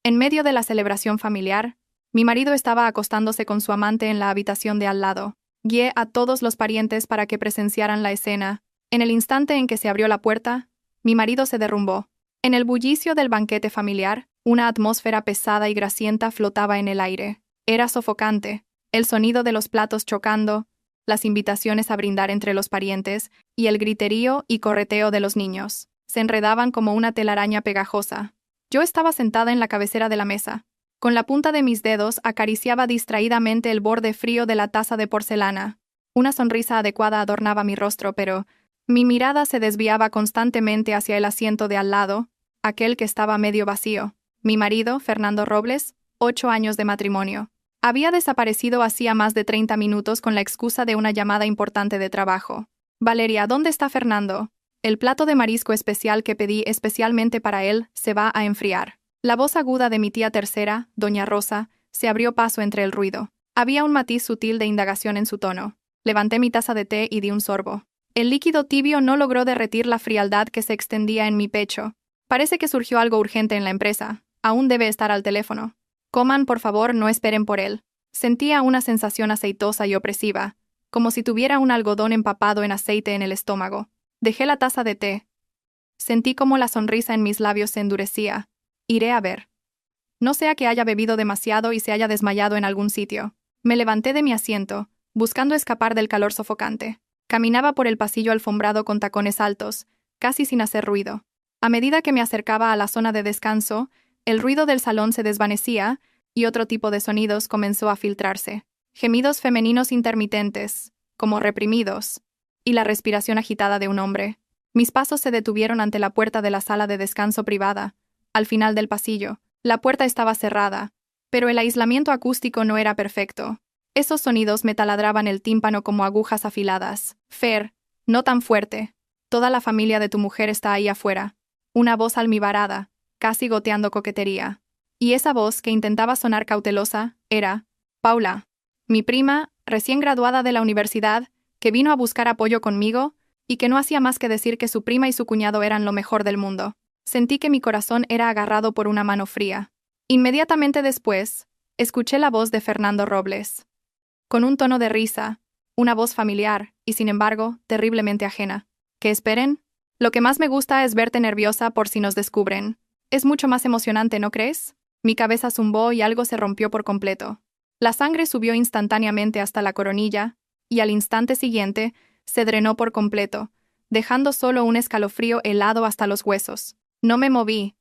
En medio de la celebración familiar, mi marido estaba acostándose con su amante en la habitación de al lado. Guié a todos los parientes para que presenciaran la escena. En el instante en que se abrió la puerta, mi marido se derrumbó. En el bullicio del banquete familiar, una atmósfera pesada y grasienta flotaba en el aire. Era sofocante. El sonido de los platos chocando, las invitaciones a brindar entre los parientes, y el griterío y correteo de los niños, se enredaban como una telaraña pegajosa. Yo estaba sentada en la cabecera de la mesa. Con la punta de mis dedos acariciaba distraídamente el borde frío de la taza de porcelana. Una sonrisa adecuada adornaba mi rostro, pero mi mirada se desviaba constantemente hacia el asiento de al lado, aquel que estaba medio vacío. Mi marido, Fernando Robles, 8 años de matrimonio. Había desaparecido hacía más de 30 minutos con la excusa de una llamada importante de trabajo. Valeria, ¿dónde está Fernando? El plato de marisco especial que pedí especialmente para él se va a enfriar. La voz aguda de mi tía tercera, doña Rosa, se abrió paso entre el ruido. Había un matiz sutil de indagación en su tono. Levanté mi taza de té y di un sorbo. El líquido tibio no logró derretir la frialdad que se extendía en mi pecho. Parece que surgió algo urgente en la empresa. Aún debe estar al teléfono. Coman, por favor, no esperen por él. Sentía una sensación aceitosa y opresiva, como si tuviera un algodón empapado en aceite en el estómago. Dejé la taza de té. Sentí como la sonrisa en mis labios se endurecía. Iré a ver. No sea que haya bebido demasiado y se haya desmayado en algún sitio. Me levanté de mi asiento, buscando escapar del calor sofocante. Caminaba por el pasillo alfombrado con tacones altos, casi sin hacer ruido. A medida que me acercaba a la zona de descanso, el ruido del salón se desvanecía y otro tipo de sonidos comenzó a filtrarse. Gemidos femeninos intermitentes, como reprimidos, y la respiración agitada de un hombre. Mis pasos se detuvieron ante la puerta de la sala de descanso privada. Al final del pasillo, la puerta estaba cerrada, pero el aislamiento acústico no era perfecto. Esos sonidos me taladraban el tímpano como agujas afiladas. Fer, no tan fuerte. Toda la familia de tu mujer está ahí afuera. Una voz almibarada, casi goteando coquetería. Y esa voz, que intentaba sonar cautelosa, era Paula, mi prima, recién graduada de la universidad, que vino a buscar apoyo conmigo, y que no hacía más que decir que su prima y su cuñado eran lo mejor del mundo. Sentí que mi corazón era agarrado por una mano fría. Inmediatamente después, escuché la voz de Fernando Robles. Con un tono de risa, una voz familiar, y sin embargo, terriblemente ajena. ¿Qué esperen? Lo que más me gusta es verte nerviosa por si nos descubren. Es mucho más emocionante, ¿no crees? Mi cabeza zumbó y algo se rompió por completo. La sangre subió instantáneamente hasta la coronilla, y al instante siguiente, se drenó por completo, dejando solo un escalofrío helado hasta los huesos. No me moví.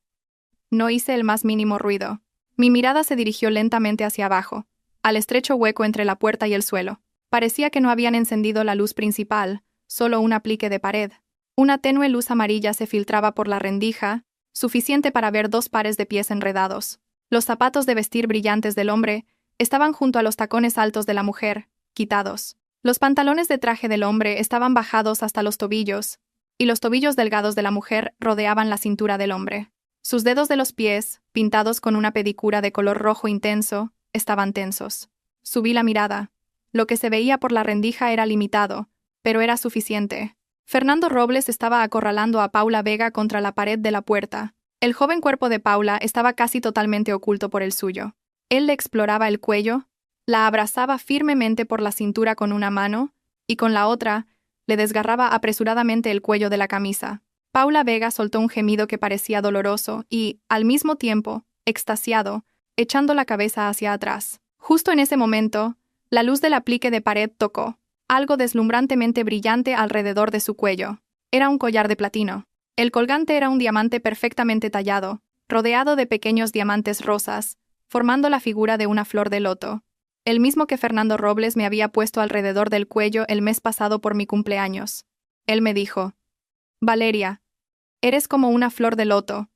No hice el más mínimo ruido. Mi mirada se dirigió lentamente hacia abajo, al estrecho hueco entre la puerta y el suelo. Parecía que no habían encendido la luz principal, solo un aplique de pared. Una tenue luz amarilla se filtraba por la rendija, suficiente para ver 2 pares de pies enredados. Los zapatos de vestir brillantes del hombre estaban junto a los tacones altos de la mujer, quitados. Los pantalones de traje del hombre estaban bajados hasta los tobillos, y los tobillos delgados de la mujer rodeaban la cintura del hombre. Sus dedos de los pies, pintados con una pedicura de color rojo intenso, estaban tensos. Subí la mirada. Lo que se veía por la rendija era limitado, pero era suficiente. Fernando Robles estaba acorralando a Paula Vega contra la pared de la puerta. El joven cuerpo de Paula estaba casi totalmente oculto por el suyo. Él le exploraba el cuello, la abrazaba firmemente por la cintura con una mano, y con la otra, le desgarraba apresuradamente el cuello de la camisa. Paula Vega soltó un gemido que parecía doloroso y, al mismo tiempo, extasiado, echando la cabeza hacia atrás. Justo en ese momento, la luz del aplique de pared tocó algo deslumbrantemente brillante alrededor de su cuello. Era un collar de platino. El colgante era un diamante perfectamente tallado, rodeado de pequeños diamantes rosas, formando la figura de una flor de loto. El mismo que Fernando Robles me había puesto alrededor del cuello el mes pasado por mi cumpleaños. Él me dijo: Valeria, eres como una flor de loto.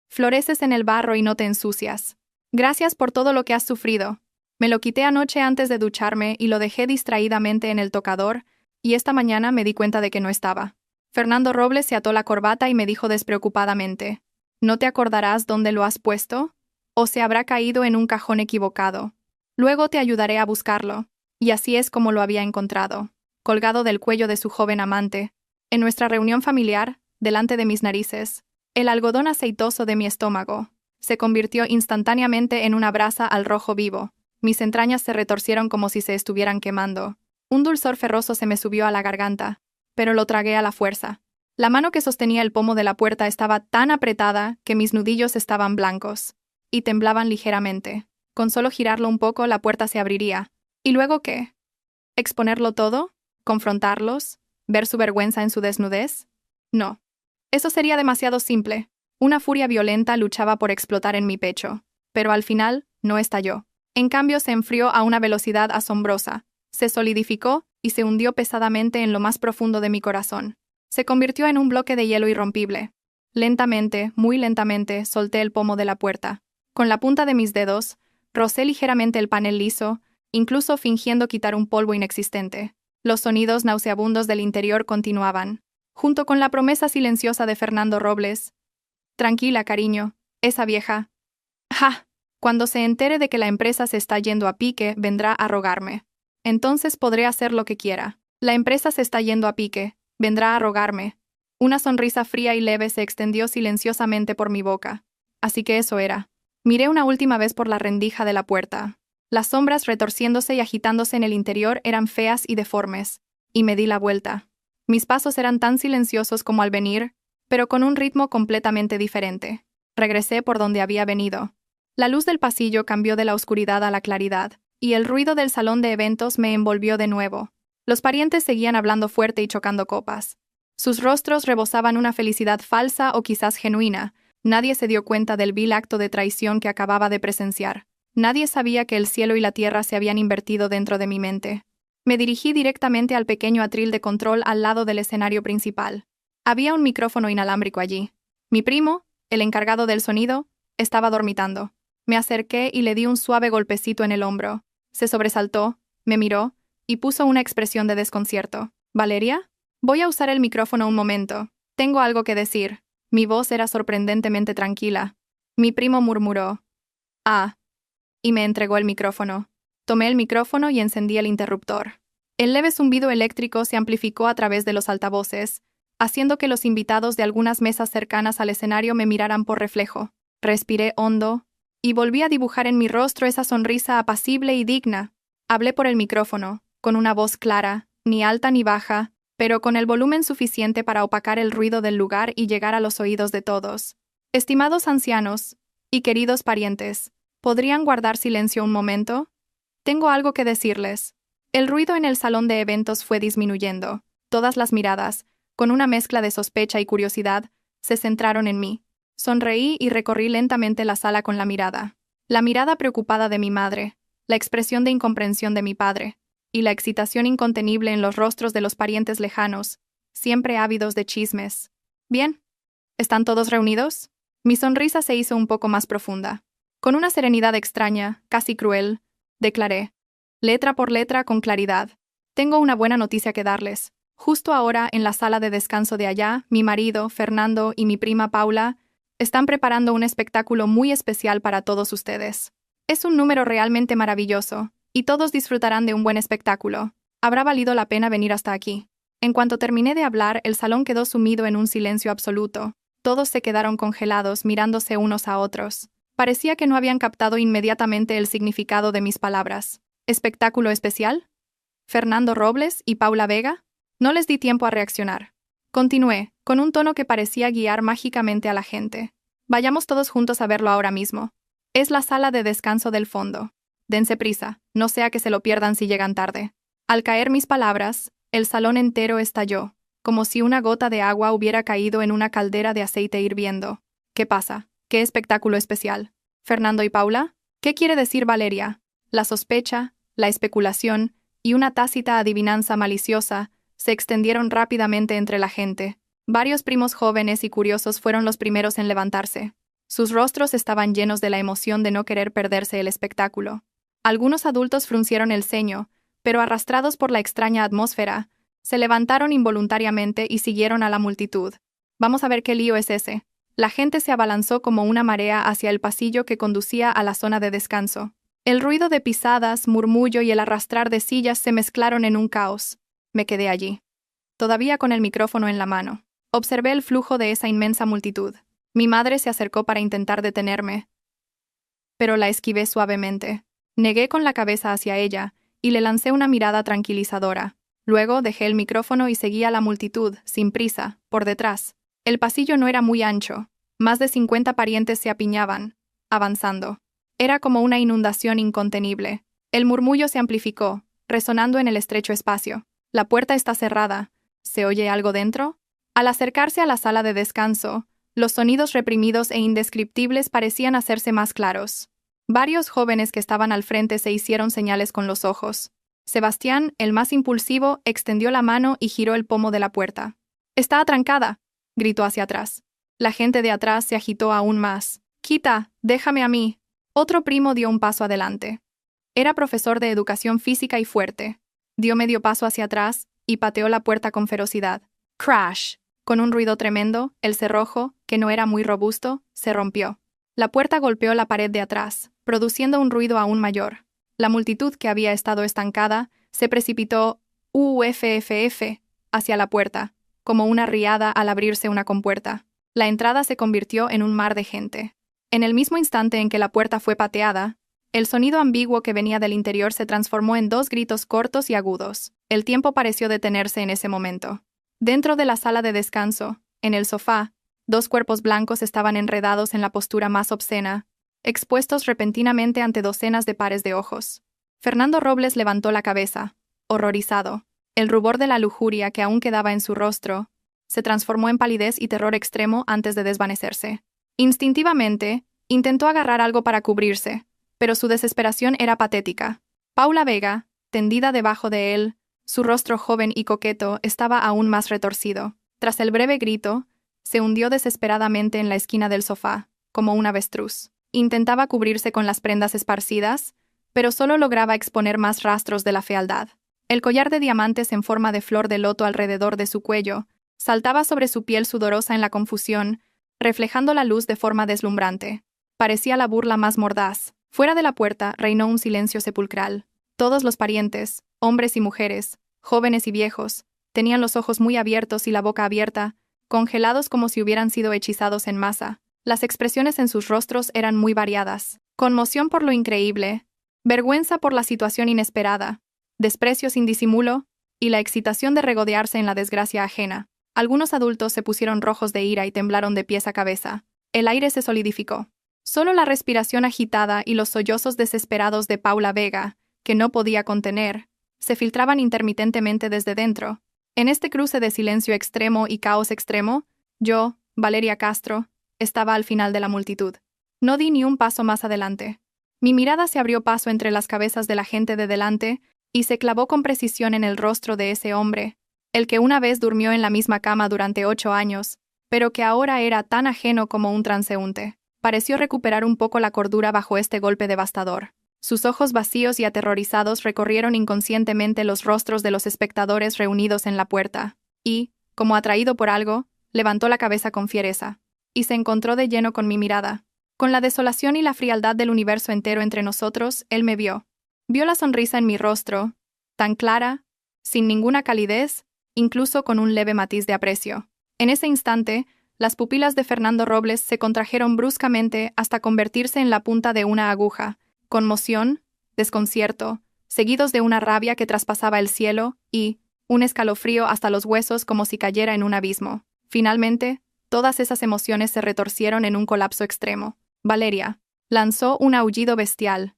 Floreces en el barro y no te ensucias. Gracias por todo lo que has sufrido. Me lo quité anoche antes de ducharme y lo dejé distraídamente en el tocador, y esta mañana me di cuenta de que no estaba. Fernando Robles se ató la corbata y me dijo despreocupadamente: ¿No te acordarás dónde lo has puesto? ¿O se habrá caído en un cajón equivocado? Luego te ayudaré a buscarlo. Y así es como lo había encontrado, colgado del cuello de su joven amante. En nuestra reunión familiar, delante de mis narices, el algodón aceitoso de mi estómago se convirtió instantáneamente en una brasa al rojo vivo. Mis entrañas se retorcieron como si se estuvieran quemando. Un dulzor ferroso se me subió a la garganta, pero lo tragué a la fuerza. La mano que sostenía el pomo de la puerta estaba tan apretada que mis nudillos estaban blancos y temblaban ligeramente. Con solo girarlo un poco, la puerta se abriría. ¿Y luego qué? ¿Exponerlo todo? ¿Confrontarlos? ¿Ver su vergüenza en su desnudez? No. Eso sería demasiado simple. Una furia violenta luchaba por explotar en mi pecho, pero al final no estalló. En cambio, se enfrió a una velocidad asombrosa, se solidificó y se hundió pesadamente en lo más profundo de mi corazón. Se convirtió en un bloque de hielo irrompible. Lentamente, muy lentamente, solté el pomo de la puerta. Con la punta de mis dedos, rocé ligeramente el panel liso, incluso fingiendo quitar un polvo inexistente. Los sonidos nauseabundos del interior continuaban, junto con la promesa silenciosa de Fernando Robles. Tranquila, cariño, esa vieja. ¡Ja! Cuando se entere de que la empresa se está yendo a pique, vendrá a rogarme. Entonces podré hacer lo que quiera. La empresa se está yendo a pique, vendrá a rogarme. Una sonrisa fría y leve se extendió silenciosamente por mi boca. Así que eso era. Miré una última vez por la rendija de la puerta. Las sombras retorciéndose y agitándose en el interior eran feas y deformes, y me di la vuelta. Mis pasos eran tan silenciosos como al venir, pero con un ritmo completamente diferente. Regresé por donde había venido. La luz del pasillo cambió de la oscuridad a la claridad, y el ruido del salón de eventos me envolvió de nuevo. Los parientes seguían hablando fuerte y chocando copas. Sus rostros rebosaban una felicidad falsa o quizás genuina. Nadie se dio cuenta del vil acto de traición que acababa de presenciar. Nadie sabía que el cielo y la tierra se habían invertido dentro de mi mente. Me dirigí directamente al pequeño atril de control al lado del escenario principal. Había un micrófono inalámbrico allí. Mi primo, el encargado del sonido, estaba dormitando. Me acerqué y le di un suave golpecito en el hombro. Se sobresaltó, me miró, y puso una expresión de desconcierto. ¿Valeria? Voy a usar el micrófono un momento. Tengo algo que decir. Mi voz era sorprendentemente tranquila. Mi primo murmuró. Ah. Y me entregó el micrófono. Tomé el micrófono y encendí el interruptor. El leve zumbido eléctrico se amplificó a través de los altavoces, haciendo que los invitados de algunas mesas cercanas al escenario me miraran por reflejo. Respiré hondo, y volví a dibujar en mi rostro esa sonrisa apacible y digna. Hablé por el micrófono, con una voz clara, ni alta ni baja, pero con el volumen suficiente para opacar el ruido del lugar y llegar a los oídos de todos. Estimados ancianos y queridos parientes, ¿podrían guardar silencio un momento? Tengo algo que decirles. El ruido en el salón de eventos fue disminuyendo. Todas las miradas, con una mezcla de sospecha y curiosidad, se centraron en mí. Sonreí y recorrí lentamente la sala con la mirada preocupada de mi madre, la expresión de incomprensión de mi padre, y la excitación incontenible en los rostros de los parientes lejanos, siempre ávidos de chismes. ¿Bien? ¿Están todos reunidos? Mi sonrisa se hizo un poco más profunda. Con una serenidad extraña, casi cruel, declaré, letra por letra con claridad, tengo una buena noticia que darles. Justo ahora, en la sala de descanso de allá, mi marido, Fernando, y mi prima Paula están preparando un espectáculo muy especial para todos ustedes. Es un número realmente maravilloso, y todos disfrutarán de un buen espectáculo. Habrá valido la pena venir hasta aquí. En cuanto terminé de hablar, el salón quedó sumido en un silencio absoluto. Todos se quedaron congelados, mirándose unos a otros. Parecía que no habían captado inmediatamente el significado de mis palabras. ¿Espectáculo especial? ¿Fernando Robles y Paula Vega? No les di tiempo a reaccionar. Continué, con un tono que parecía guiar mágicamente a la gente. Vayamos todos juntos a verlo ahora mismo. Es la sala de descanso del fondo. Dense prisa, no sea que se lo pierdan si llegan tarde. Al caer mis palabras, el salón entero estalló, como si una gota de agua hubiera caído en una caldera de aceite hirviendo. ¿Qué pasa? ¿Qué espectáculo especial? ¿Fernando y Paula? ¿Qué quiere decir Valeria? La sospecha, la especulación y una tácita adivinanza maliciosa se extendieron rápidamente entre la gente. Varios primos jóvenes y curiosos fueron los primeros en levantarse. Sus rostros estaban llenos de la emoción de no querer perderse el espectáculo. Algunos adultos fruncieron el ceño, pero arrastrados por la extraña atmósfera, se levantaron involuntariamente y siguieron a la multitud. Vamos a ver qué lío es ese. La gente se abalanzó como una marea hacia el pasillo que conducía a la zona de descanso. El ruido de pisadas, murmullo y el arrastrar de sillas se mezclaron en un caos. Me quedé allí, todavía con el micrófono en la mano. Observé el flujo de esa inmensa multitud. Mi madre se acercó para intentar detenerme, pero la esquivé suavemente. Negué con la cabeza hacia ella y le lancé una mirada tranquilizadora. Luego dejé el micrófono y seguí a la multitud, sin prisa, por detrás. El pasillo no era muy ancho. Más de 50 parientes se apiñaban, avanzando. Era como una inundación incontenible. El murmullo se amplificó, resonando en el estrecho espacio. La puerta está cerrada. ¿Se oye algo dentro? Al acercarse a la sala de descanso, los sonidos reprimidos e indescriptibles parecían hacerse más claros. Varios jóvenes que estaban al frente se hicieron señales con los ojos. Sebastián, el más impulsivo, extendió la mano y giró el pomo de la puerta. «¡Está atrancada!», gritó hacia atrás. La gente de atrás se agitó aún más. «¡Quita! ¡Déjame a mí!». Otro primo dio un paso adelante. Era profesor de educación física y fuerte. Dio medio paso hacia atrás y pateó la puerta con ferocidad. ¡Crash! Con un ruido tremendo, el cerrojo, que no era muy robusto, se rompió. La puerta golpeó la pared de atrás, produciendo un ruido aún mayor. La multitud que había estado estancada se precipitó hacia la puerta, como una riada al abrirse una compuerta. La entrada se convirtió en un mar de gente. En el mismo instante en que la puerta fue pateada, el sonido ambiguo que venía del interior se transformó en 2 gritos cortos y agudos. El tiempo pareció detenerse en ese momento. Dentro de la sala de descanso, en el sofá, 2 cuerpos blancos estaban enredados en la postura más obscena, expuestos repentinamente ante docenas de pares de ojos. Fernando Robles levantó la cabeza, horrorizado. El rubor de la lujuria que aún quedaba en su rostro se transformó en palidez y terror extremo antes de desvanecerse. Instintivamente, intentó agarrar algo para cubrirse, pero su desesperación era patética. Paula Vega, tendida debajo de él, su rostro joven y coqueto estaba aún más retorcido. Tras el breve grito, se hundió desesperadamente en la esquina del sofá, como un avestruz. Intentaba cubrirse con las prendas esparcidas, pero solo lograba exponer más rastros de la fealdad. El collar de diamantes en forma de flor de loto alrededor de su cuello saltaba sobre su piel sudorosa en la confusión, reflejando la luz de forma deslumbrante. Parecía la burla más mordaz. Fuera de la puerta reinó un silencio sepulcral. Todos los parientes, hombres y mujeres, jóvenes y viejos, tenían los ojos muy abiertos y la boca abierta, congelados como si hubieran sido hechizados en masa. Las expresiones en sus rostros eran muy variadas. Conmoción por lo increíble, vergüenza por la situación inesperada, desprecio sin disimulo y la excitación de regodearse en la desgracia ajena. Algunos adultos se pusieron rojos de ira y temblaron de pies a cabeza. El aire se solidificó. Solo la respiración agitada y los sollozos desesperados de Paula Vega, que no podía contener, se filtraban intermitentemente desde dentro. En este cruce de silencio extremo y caos extremo, yo, Valeria Castro, estaba al final de la multitud. No di ni un paso más adelante. Mi mirada se abrió paso entre las cabezas de la gente de delante y se clavó con precisión en el rostro de ese hombre, el que una vez durmió en la misma cama durante 8 años, pero que ahora era tan ajeno como un transeúnte. Pareció recuperar un poco la cordura bajo este golpe devastador. Sus ojos vacíos y aterrorizados recorrieron inconscientemente los rostros de los espectadores reunidos en la puerta, y, como atraído por algo, levantó la cabeza con fiereza, y se encontró de lleno con mi mirada. Con la desolación y la frialdad del universo entero entre nosotros, él me vio. Vio la sonrisa en mi rostro, tan clara, sin ninguna calidez, incluso con un leve matiz de aprecio. En ese instante, las pupilas de Fernando Robles se contrajeron bruscamente hasta convertirse en la punta de una aguja. Conmoción, desconcierto, seguidos de una rabia que traspasaba el cielo y un escalofrío hasta los huesos como si cayera en un abismo. Finalmente, todas esas emociones se retorcieron en un colapso extremo. Valeria lanzó un aullido bestial,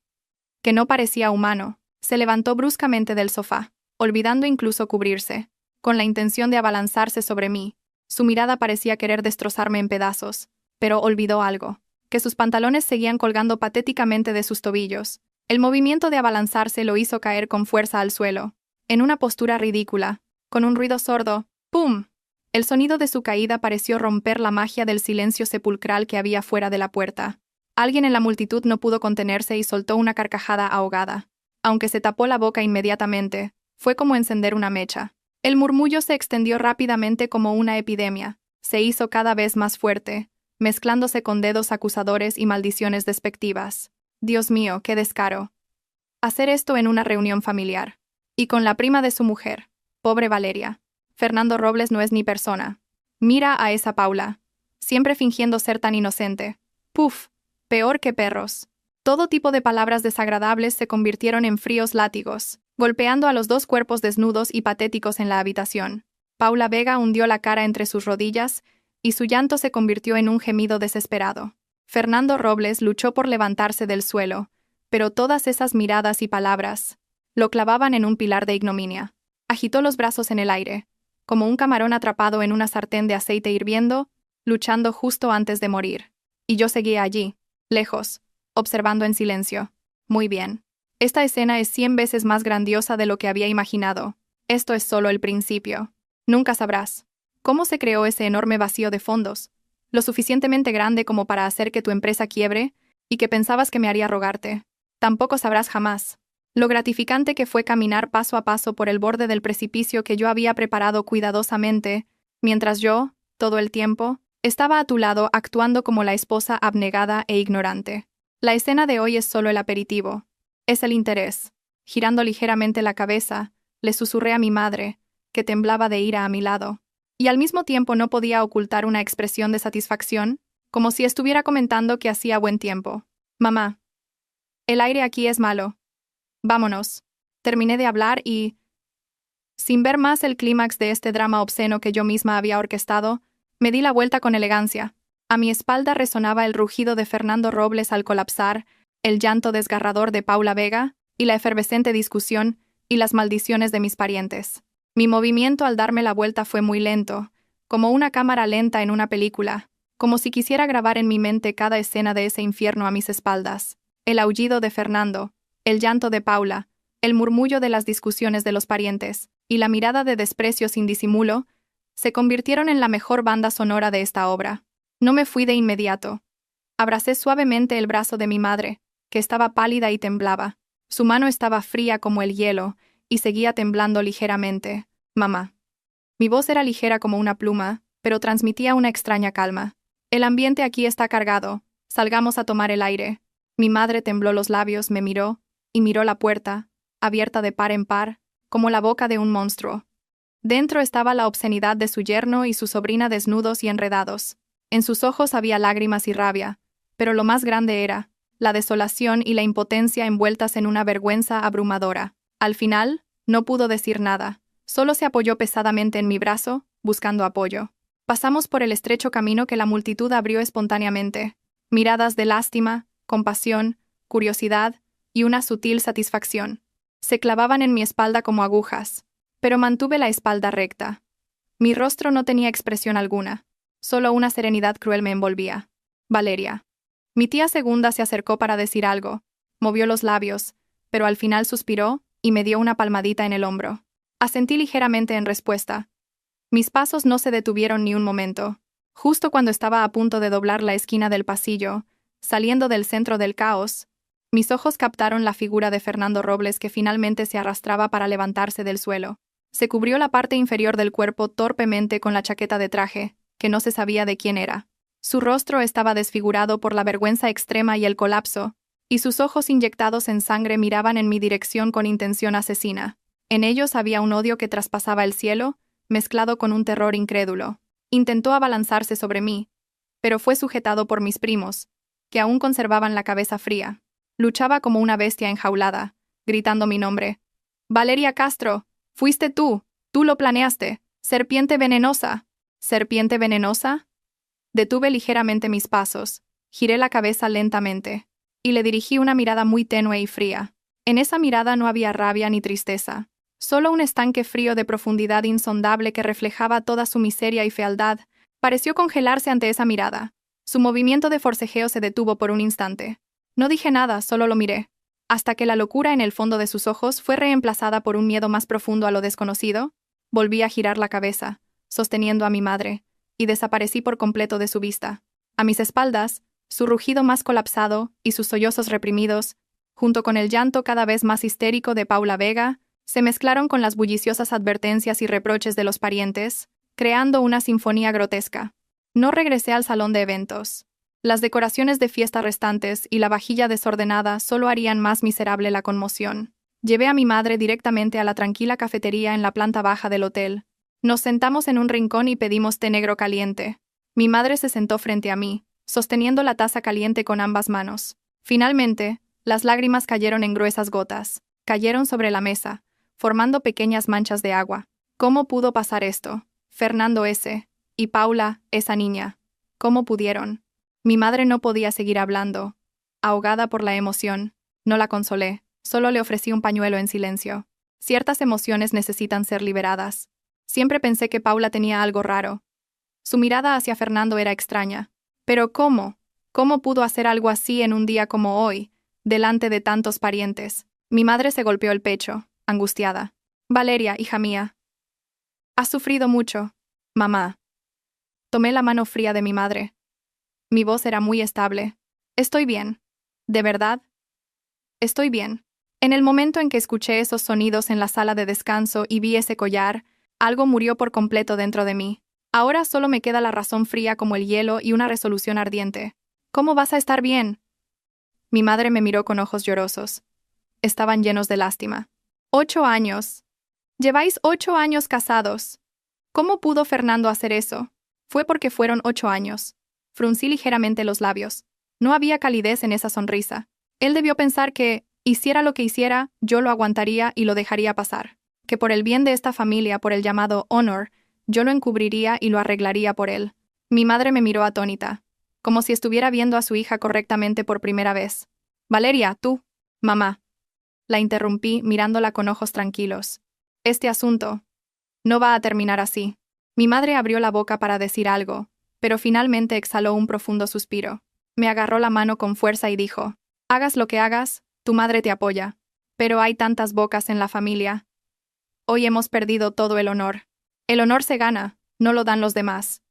que no parecía humano. Se levantó bruscamente del sofá, olvidando incluso cubrirse, con la intención de abalanzarse sobre mí. Su mirada parecía querer destrozarme en pedazos, pero olvidó algo, que sus pantalones seguían colgando patéticamente de sus tobillos. El movimiento de abalanzarse lo hizo caer con fuerza al suelo, en una postura ridícula, con un ruido sordo. ¡Pum! El sonido de su caída pareció romper la magia del silencio sepulcral que había fuera de la puerta. Alguien en la multitud no pudo contenerse y soltó una carcajada ahogada. Aunque se tapó la boca inmediatamente, fue como encender una mecha. El murmullo se extendió rápidamente como una epidemia. Se hizo cada vez más fuerte, mezclándose con dedos acusadores y maldiciones despectivas. Dios mío, qué descaro. Hacer esto en una reunión familiar. Y con la prima de su mujer. Pobre Valeria. Fernando Robles no es ni persona. Mira a esa Paula. Siempre fingiendo ser tan inocente. Puf, peor que perros. Todo tipo de palabras desagradables se convirtieron en fríos látigos, golpeando a los dos cuerpos desnudos y patéticos en la habitación. Paula Vega hundió la cara entre sus rodillas y su llanto se convirtió en un gemido desesperado. Fernando Robles luchó por levantarse del suelo, pero todas esas miradas y palabras lo clavaban en un pilar de ignominia. Agitó los brazos en el aire, como un camarón atrapado en una sartén de aceite hirviendo, luchando justo antes de morir. Y yo seguía allí, lejos, observando en silencio. Muy bien. Esta escena es 100 veces más grandiosa de lo que había imaginado. Esto es solo el principio. Nunca sabrás cómo se creó ese enorme vacío de fondos, lo suficientemente grande como para hacer que tu empresa quiebre y que pensabas que me haría rogarte. Tampoco sabrás jamás lo gratificante que fue caminar paso a paso por el borde del precipicio que yo había preparado cuidadosamente, mientras yo, todo el tiempo, estaba a tu lado actuando como la esposa abnegada e ignorante. La escena de hoy es solo el aperitivo. Es el interés. Girando ligeramente la cabeza, le susurré a mi madre, que temblaba de ira a mi lado, y al mismo tiempo no podía ocultar una expresión de satisfacción, como si estuviera comentando que hacía buen tiempo. Mamá, el aire aquí es malo. Vámonos. Terminé de hablar y, sin ver más el clímax de este drama obsceno que yo misma había orquestado, me di la vuelta con elegancia. A mi espalda resonaba el rugido de Fernando Robles al colapsar, el llanto desgarrador de Paula Vega, y la efervescente discusión y las maldiciones de mis parientes. Mi movimiento al darme la vuelta fue muy lento, como una cámara lenta en una película, como si quisiera grabar en mi mente cada escena de ese infierno a mis espaldas. El aullido de Fernando, el llanto de Paula, el murmullo de las discusiones de los parientes, y la mirada de desprecio sin disimulo, se convirtieron en la mejor banda sonora de esta obra. No me fui de inmediato. Abracé suavemente el brazo de mi madre, que estaba pálida y temblaba. Su mano estaba fría como el hielo, y seguía temblando ligeramente. Mamá. Mi voz era ligera como una pluma, pero transmitía una extraña calma. El ambiente aquí está cargado. Salgamos a tomar el aire. Mi madre tembló los labios, me miró, y miró la puerta, abierta de par en par, como la boca de un monstruo. Dentro estaba la obscenidad de su yerno y su sobrina desnudos y enredados. En sus ojos había lágrimas y rabia, pero lo más grande era la desolación y la impotencia envueltas en una vergüenza abrumadora. Al final, no pudo decir nada, solo se apoyó pesadamente en mi brazo, buscando apoyo. Pasamos por el estrecho camino que la multitud abrió espontáneamente. Miradas de lástima, compasión, curiosidad y una sutil satisfacción se clavaban en mi espalda como agujas, pero mantuve la espalda recta. Mi rostro no tenía expresión alguna, solo una serenidad cruel me envolvía. Valeria. Mi tía segunda se acercó para decir algo, movió los labios, pero al final suspiró y me dio una palmadita en el hombro. Asentí ligeramente en respuesta. Mis pasos no se detuvieron ni un momento. Justo cuando estaba a punto de doblar la esquina del pasillo, saliendo del centro del caos, mis ojos captaron la figura de Fernando Robles que finalmente se arrastraba para levantarse del suelo. Se cubrió la parte inferior del cuerpo torpemente con la chaqueta de traje, que no se sabía de quién era. Su rostro estaba desfigurado por la vergüenza extrema y el colapso, y sus ojos inyectados en sangre miraban en mi dirección con intención asesina. En ellos había un odio que traspasaba el cielo, mezclado con un terror incrédulo. Intentó abalanzarse sobre mí, pero fue sujetado por mis primos, que aún conservaban la cabeza fría. Luchaba como una bestia enjaulada, gritando mi nombre. «Valeria Castro, fuiste tú lo planeaste, serpiente venenosa». ¿Serpiente venenosa? Detuve ligeramente mis pasos, giré la cabeza lentamente, y le dirigí una mirada muy tenue y fría. En esa mirada no había rabia ni tristeza, solo un estanque frío de profundidad insondable que reflejaba toda su miseria y fealdad. Pareció congelarse ante esa mirada. Su movimiento de forcejeo se detuvo por un instante. No dije nada, solo lo miré, hasta que la locura en el fondo de sus ojos fue reemplazada por un miedo más profundo a lo desconocido. Volví a girar la cabeza, sosteniendo a mi madre, y desaparecí por completo de su vista. A mis espaldas, su rugido más colapsado y sus sollozos reprimidos, junto con el llanto cada vez más histérico de Paula Vega, se mezclaron con las bulliciosas advertencias y reproches de los parientes, creando una sinfonía grotesca. No regresé al salón de eventos. Las decoraciones de fiesta restantes y la vajilla desordenada solo harían más miserable la conmoción. Llevé a mi madre directamente a la tranquila cafetería en la planta baja del hotel. Nos sentamos en un rincón y pedimos té negro caliente. Mi madre se sentó frente a mí, sosteniendo la taza caliente con ambas manos. Finalmente, las lágrimas cayeron en gruesas gotas. Cayeron sobre la mesa, formando pequeñas manchas de agua. ¿Cómo pudo pasar esto? Fernando S. y Paula, esa niña. ¿Cómo pudieron? Mi madre no podía seguir hablando. Ahogada por la emoción, no la consolé, solo le ofrecí un pañuelo en silencio. Ciertas emociones necesitan ser liberadas. Siempre pensé que Paula tenía algo raro. Su mirada hacia Fernando era extraña. Pero ¿cómo? ¿Cómo pudo hacer algo así en un día como hoy, delante de tantos parientes? Mi madre se golpeó el pecho, angustiada. Valeria, hija mía. Has sufrido mucho, mamá. Tomé la mano fría de mi madre. Mi voz era muy estable. Estoy bien. ¿De verdad? Estoy bien. En el momento en que escuché esos sonidos en la sala de descanso y vi ese collar, algo murió por completo dentro de mí. Ahora solo me queda la razón fría como el hielo y una resolución ardiente. ¿Cómo vas a estar bien? Mi madre me miró con ojos llorosos. Estaban llenos de lástima. 8 años. Lleváis 8 años casados. ¿Cómo pudo Fernando hacer eso? Fue porque fueron 8 años. Fruncí ligeramente los labios. No había calidez en esa sonrisa. Él debió pensar que, hiciera lo que hiciera, yo lo aguantaría y lo dejaría pasar. Que por el bien de esta familia, por el llamado honor, yo lo encubriría y lo arreglaría por él. Mi madre me miró atónita, como si estuviera viendo a su hija correctamente por primera vez. Valeria, tú. Mamá. La interrumpí mirándola con ojos tranquilos. Este asunto no va a terminar así. Mi madre abrió la boca para decir algo, pero finalmente exhaló un profundo suspiro. Me agarró la mano con fuerza y dijo, hagas lo que hagas, tu madre te apoya. Pero hay tantas bocas en la familia. Hoy hemos perdido todo el honor. El honor se gana, no lo dan los demás.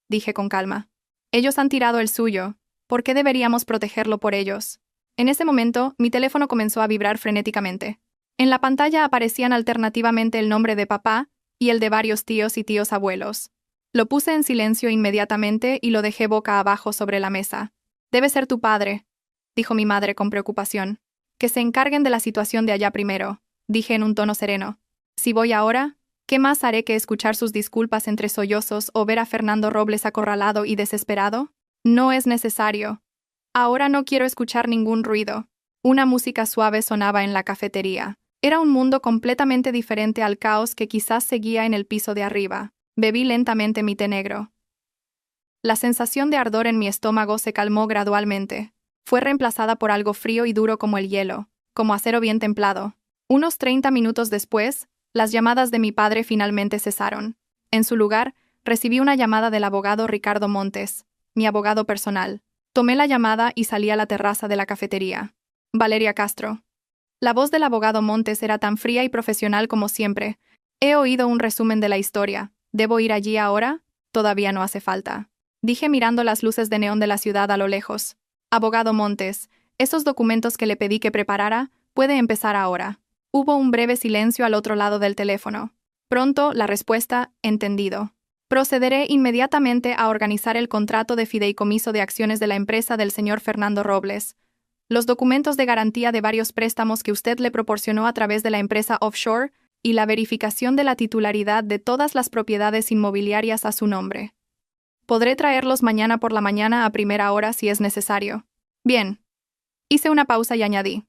Dije con calma. Ellos han tirado el suyo. ¿Por qué deberíamos protegerlo por ellos? En ese momento, mi teléfono comenzó a vibrar frenéticamente. En la pantalla aparecían alternativamente el nombre de papá y el de varios tíos y tíos abuelos. Lo puse en silencio inmediatamente y lo dejé boca abajo sobre la mesa. Debe ser tu padre, dijo mi madre con preocupación. Que se encarguen de la situación de allá primero, dije en un tono sereno. Si voy ahora, ¿qué más haré que escuchar sus disculpas entre sollozos o ver a Fernando Robles acorralado y desesperado? No es necesario. Ahora no quiero escuchar ningún ruido. Una música suave sonaba en la cafetería. Era un mundo completamente diferente al caos que quizás seguía en el piso de arriba. Bebí lentamente mi té negro. La sensación de ardor en mi estómago se calmó gradualmente. Fue reemplazada por algo frío y duro como el hielo, como acero bien templado. Unos 30 minutos después, las llamadas de mi padre finalmente cesaron. En su lugar, recibí una llamada del abogado Ricardo Montes, mi abogado personal. Tomé la llamada y salí a la terraza de la cafetería. Valeria Castro. La voz del abogado Montes era tan fría y profesional como siempre. He oído un resumen de la historia. ¿Debo ir allí ahora? Todavía no hace falta. Dije mirando las luces de neón de la ciudad a lo lejos. Abogado Montes, esos documentos que le pedí que preparara, puede empezar ahora. Hubo un breve silencio al otro lado del teléfono. Pronto, la respuesta, entendido. Procederé inmediatamente a organizar el contrato de fideicomiso de acciones de la empresa del señor Fernando Robles. Los documentos de garantía de varios préstamos que usted le proporcionó a través de la empresa offshore y la verificación de la titularidad de todas las propiedades inmobiliarias a su nombre. Podré traerlos mañana por la mañana a primera hora si es necesario. Bien. Hice una pausa y añadí.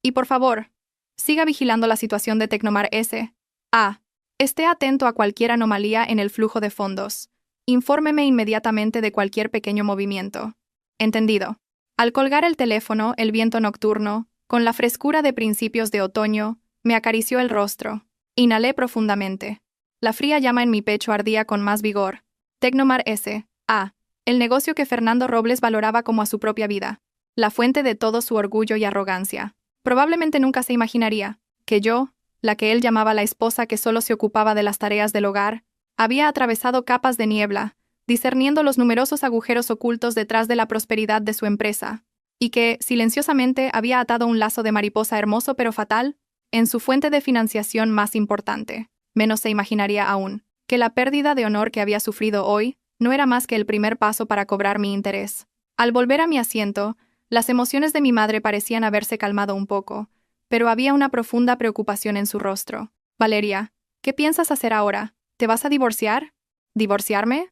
Y por favor, siga vigilando la situación de Tecnomar S.A. Esté atento a cualquier anomalía en el flujo de fondos. Infórmeme inmediatamente de cualquier pequeño movimiento. Entendido. Al colgar el teléfono, el viento nocturno, con la frescura de principios de otoño, me acarició el rostro. Inhalé profundamente. La fría llama en mi pecho ardía con más vigor. Tecnomar S.A. El negocio que Fernando Robles valoraba como a su propia vida. La fuente de todo su orgullo y arrogancia. Probablemente nunca se imaginaría que yo, la que él llamaba la esposa que solo se ocupaba de las tareas del hogar, había atravesado capas de niebla, discerniendo los numerosos agujeros ocultos detrás de la prosperidad de su empresa, y que, silenciosamente, había atado un lazo de mariposa hermoso pero fatal en su fuente de financiación más importante. Menos se imaginaría aún que la pérdida de honor que había sufrido hoy no era más que el primer paso para cobrar mi interés. Al volver a mi asiento, las emociones de mi madre parecían haberse calmado un poco, pero había una profunda preocupación en su rostro. Valeria, ¿qué piensas hacer ahora? ¿Te vas a divorciar? ¿Divorciarme?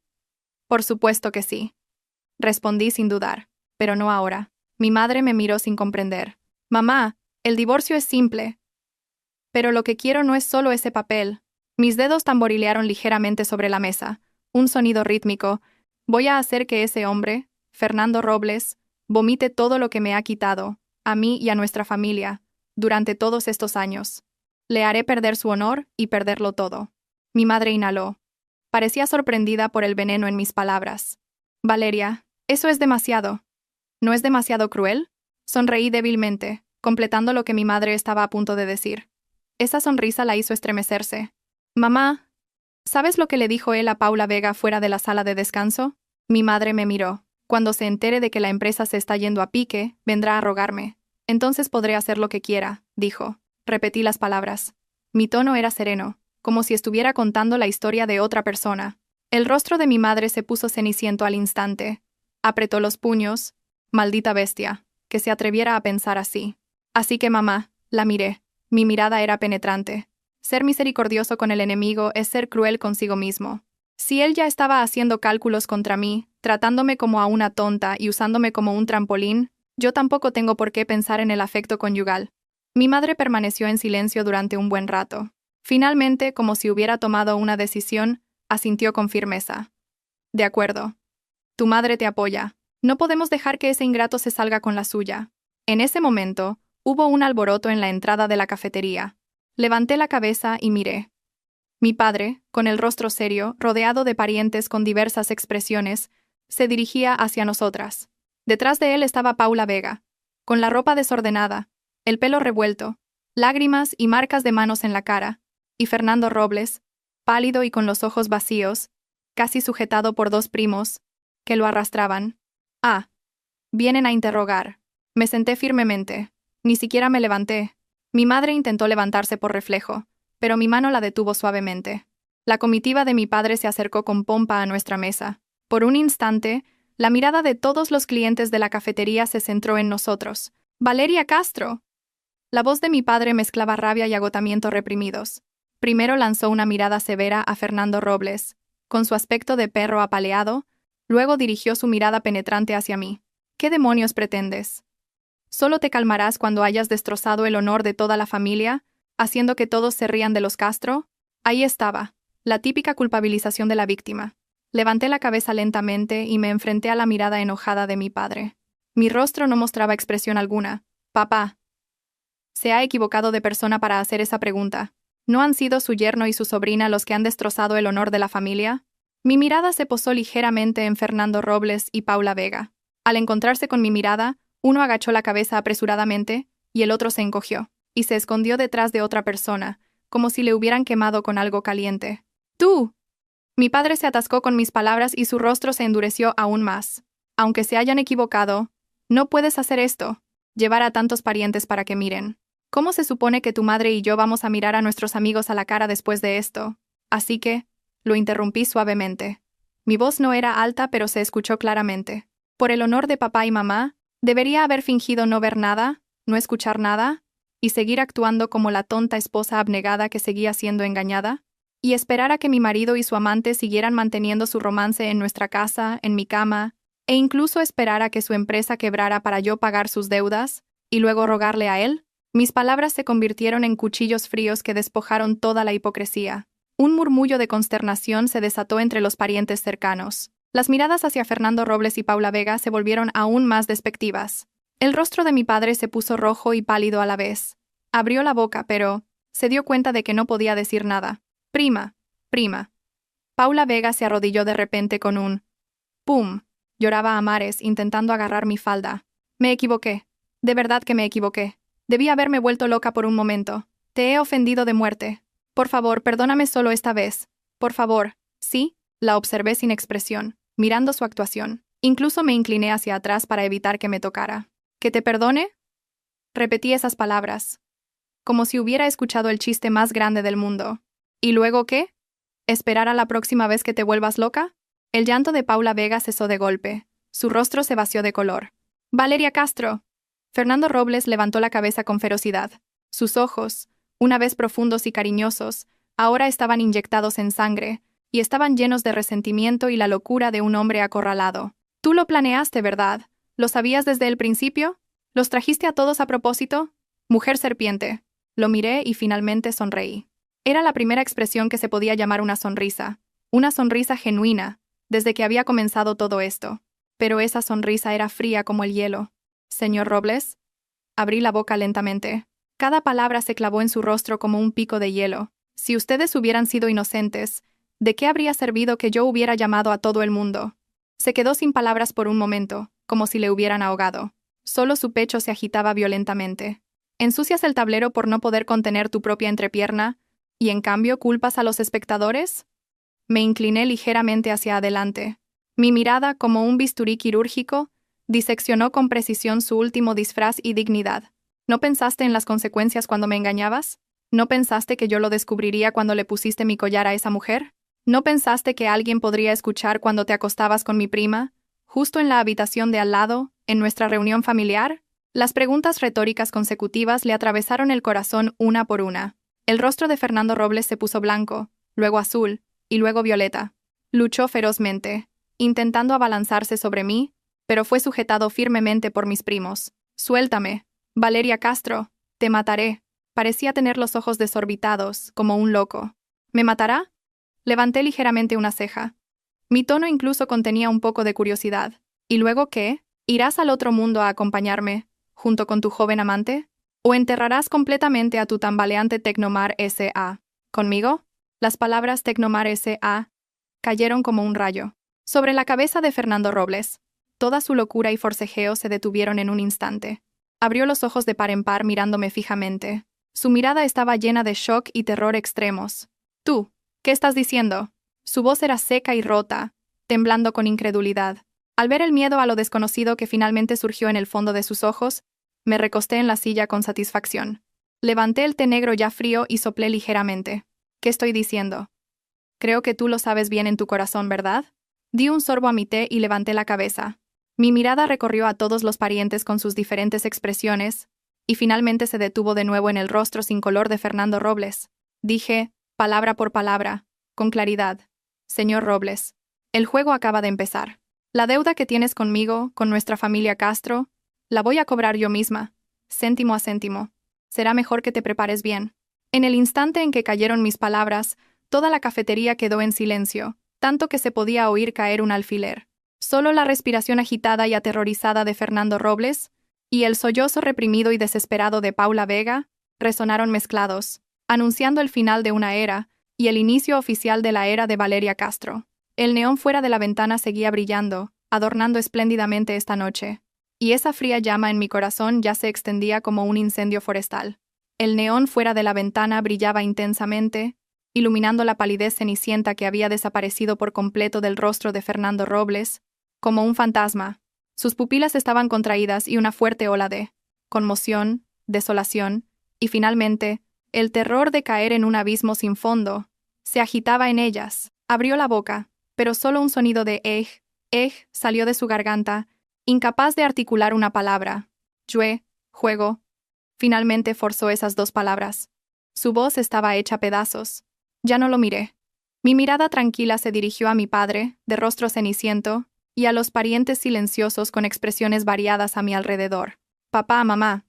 Por supuesto que sí. Respondí sin dudar. Pero no ahora. Mi madre me miró sin comprender. Mamá, el divorcio es simple. Pero lo que quiero no es solo ese papel. Mis dedos tamborilearon ligeramente sobre la mesa. Un sonido rítmico. Voy a hacer que ese hombre, Fernando Robles, vomite todo lo que me ha quitado, a mí y a nuestra familia, durante todos estos años. Le haré perder su honor y perderlo todo. Mi madre inhaló. Parecía sorprendida por el veneno en mis palabras. Valeria, eso es demasiado. ¿No es demasiado cruel? Sonreí débilmente, completando lo que mi madre estaba a punto de decir. Esa sonrisa la hizo estremecerse. Mamá, ¿sabes lo que le dijo él a Paula Vega fuera de la sala de descanso? Mi madre me miró. Cuando se entere de que la empresa se está yendo a pique, vendrá a rogarme. Entonces podré hacer lo que quiera, dijo. Repetí las palabras. Mi tono era sereno, como si estuviera contando la historia de otra persona. El rostro de mi madre se puso ceniciento al instante. Apretó los puños. Maldita bestia, que se atreviera a pensar así. Así que mamá, la miré. Mi mirada era penetrante. Ser misericordioso con el enemigo es ser cruel consigo mismo. Si él ya estaba haciendo cálculos contra mí, tratándome como a una tonta y usándome como un trampolín, yo tampoco tengo por qué pensar en el afecto conyugal. Mi madre permaneció en silencio durante un buen rato. Finalmente, como si hubiera tomado una decisión, asintió con firmeza. De acuerdo. Tu madre te apoya. No podemos dejar que ese ingrato se salga con la suya. En ese momento, hubo un alboroto en la entrada de la cafetería. Levanté la cabeza y miré. Mi padre, con el rostro serio, rodeado de parientes con diversas expresiones, se dirigía hacia nosotras. Detrás de él estaba Paula Vega, con la ropa desordenada, el pelo revuelto, lágrimas y marcas de manos en la cara, y Fernando Robles, pálido y con los ojos vacíos, casi sujetado por dos primos, que lo arrastraban. Ah, vienen a interrogar. Me senté firmemente. Ni siquiera me levanté. Mi madre intentó levantarse por reflejo, pero mi mano la detuvo suavemente. La comitiva de mi padre se acercó con pompa a nuestra mesa. Por un instante, la mirada de todos los clientes de la cafetería se centró en nosotros. ¡Valeria Castro! La voz de mi padre mezclaba rabia y agotamiento reprimidos. Primero lanzó una mirada severa a Fernando Robles, con su aspecto de perro apaleado, luego dirigió su mirada penetrante hacia mí. ¿Qué demonios pretendes? ¿Solo te calmarás cuando hayas destrozado el honor de toda la familia, haciendo que todos se rían de los Castro? Ahí estaba, la típica culpabilización de la víctima. Levanté la cabeza lentamente y me enfrenté a la mirada enojada de mi padre. Mi rostro no mostraba expresión alguna. Papá. Se ha equivocado de persona para hacer esa pregunta. ¿No han sido su yerno y su sobrina los que han destrozado el honor de la familia? Mi mirada se posó ligeramente en Fernando Robles y Paula Vega. Al encontrarse con mi mirada, uno agachó la cabeza apresuradamente y el otro se encogió, y se escondió detrás de otra persona, como si le hubieran quemado con algo caliente. ¡Tú! Mi padre se atascó con mis palabras y su rostro se endureció aún más. Aunque se hayan equivocado, no puedes hacer esto, llevar a tantos parientes para que miren. ¿Cómo se supone que tu madre y yo vamos a mirar a nuestros amigos a la cara después de esto? Así que, lo interrumpí suavemente. Mi voz no era alta, pero se escuchó claramente. Por el honor de papá y mamá, ¿debería haber fingido no ver nada, no escuchar nada, y seguir actuando como la tonta esposa abnegada que seguía siendo engañada? ¿Y esperar a que mi marido y su amante siguieran manteniendo su romance en nuestra casa, en mi cama, e incluso esperar a que su empresa quebrara para yo pagar sus deudas, y luego rogarle a él? Mis palabras se convirtieron en cuchillos fríos que despojaron toda la hipocresía. Un murmullo de consternación se desató entre los parientes cercanos. Las miradas hacia Fernando Robles y Paula Vega se volvieron aún más despectivas. El rostro de mi padre se puso rojo y pálido a la vez. Abrió la boca, pero se dio cuenta de que no podía decir nada. Prima. Paula Vega se arrodilló de repente con un ¡pum! Lloraba a mares, intentando agarrar mi falda. Me equivoqué. De verdad que me equivoqué. Debí haberme vuelto loca por un momento. Te he ofendido de muerte. Por favor, perdóname solo esta vez. Por favor. ¿Sí? La observé sin expresión, mirando su actuación. Incluso me incliné hacia atrás para evitar que me tocara. ¿Que te perdone? Repetí esas palabras, como si hubiera escuchado el chiste más grande del mundo. ¿Y luego qué? ¿Esperar a la próxima vez que te vuelvas loca? El llanto de Paula Vega cesó de golpe. Su rostro se vació de color. ¡Valeria Castro! Fernando Robles levantó la cabeza con ferocidad. Sus ojos, una vez profundos y cariñosos, ahora estaban inyectados en sangre, y estaban llenos de resentimiento y la locura de un hombre acorralado. Tú lo planeaste, ¿verdad? ¿Lo sabías desde el principio? ¿Los trajiste a todos a propósito? Mujer serpiente. Lo miré y finalmente sonreí. Era la primera expresión que se podía llamar una sonrisa genuina, desde que había comenzado todo esto. Pero esa sonrisa era fría como el hielo. Señor Robles. Abrí la boca lentamente. Cada palabra se clavó en su rostro como un pico de hielo. Si ustedes hubieran sido inocentes, ¿de qué habría servido que yo hubiera llamado a todo el mundo? Se quedó sin palabras por un momento, como si le hubieran ahogado. Solo su pecho se agitaba violentamente. ¿Ensucias el tablero por no poder contener tu propia entrepierna, y en cambio culpas a los espectadores? Me incliné ligeramente hacia adelante. Mi mirada, como un bisturí quirúrgico, diseccionó con precisión su último disfraz y dignidad. ¿No pensaste en las consecuencias cuando me engañabas? ¿No pensaste que yo lo descubriría cuando le pusiste mi collar a esa mujer? ¿No pensaste que alguien podría escuchar cuando te acostabas con mi prima, justo en la habitación de al lado, en nuestra reunión familiar? Las preguntas retóricas consecutivas le atravesaron el corazón una por una. El rostro de Fernando Robles se puso blanco, luego azul, y luego violeta. Luchó ferozmente, intentando abalanzarse sobre mí, pero fue sujetado firmemente por mis primos. «Suéltame, Valeria Castro, te mataré». Parecía tener los ojos desorbitados, como un loco. ¿Me matará? Levanté ligeramente una ceja. Mi tono incluso contenía un poco de curiosidad. ¿Y luego qué? ¿Irás al otro mundo a acompañarme, junto con tu joven amante? ¿O enterrarás completamente a tu tambaleante Tecnomar S.A. conmigo? Las palabras Tecnomar S.A. cayeron como un rayo sobre la cabeza de Fernando Robles. Toda su locura y forcejeo se detuvieron en un instante. Abrió los ojos de par en par mirándome fijamente. Su mirada estaba llena de shock y terror extremos. «¿Tú? ¿Qué estás diciendo?» Su voz era seca y rota, temblando con incredulidad. Al ver el miedo a lo desconocido que finalmente surgió en el fondo de sus ojos, me recosté en la silla con satisfacción. Levanté el té negro ya frío y soplé ligeramente. «¿Qué estoy diciendo? Creo que tú lo sabes bien en tu corazón, ¿verdad?» Di un sorbo a mi té y levanté la cabeza. Mi mirada recorrió a todos los parientes con sus diferentes expresiones, y finalmente se detuvo de nuevo en el rostro sin color de Fernando Robles. Dije, palabra por palabra, con claridad: «Señor Robles, el juego acaba de empezar. La deuda que tienes conmigo, con nuestra familia Castro, la voy a cobrar yo misma, céntimo a céntimo. Será mejor que te prepares bien». En el instante en que cayeron mis palabras, toda la cafetería quedó en silencio, tanto que se podía oír caer un alfiler. Solo la respiración agitada y aterrorizada de Fernando Robles y el sollozo reprimido y desesperado de Paula Vega resonaron mezclados, anunciando el final de una era y el inicio oficial de la era de Valeria Castro. El neón fuera de la ventana seguía brillando, adornando espléndidamente esta noche, y esa fría llama en mi corazón ya se extendía como un incendio forestal. El neón fuera de la ventana brillaba intensamente, iluminando la palidez cenicienta que había desaparecido por completo del rostro de Fernando Robles, como un fantasma. Sus pupilas estaban contraídas y una fuerte ola de conmoción, desolación, y finalmente, el terror de caer en un abismo sin fondo, se agitaba en ellas. Abrió la boca, pero solo un sonido de salió de su garganta, incapaz de articular una palabra. Juego. Finalmente forzó esas dos palabras. Su voz estaba hecha pedazos. Ya no lo miré. Mi mirada tranquila se dirigió a mi padre, de rostro ceniciento, y a los parientes silenciosos con expresiones variadas a mi alrededor. «Papá, mamá.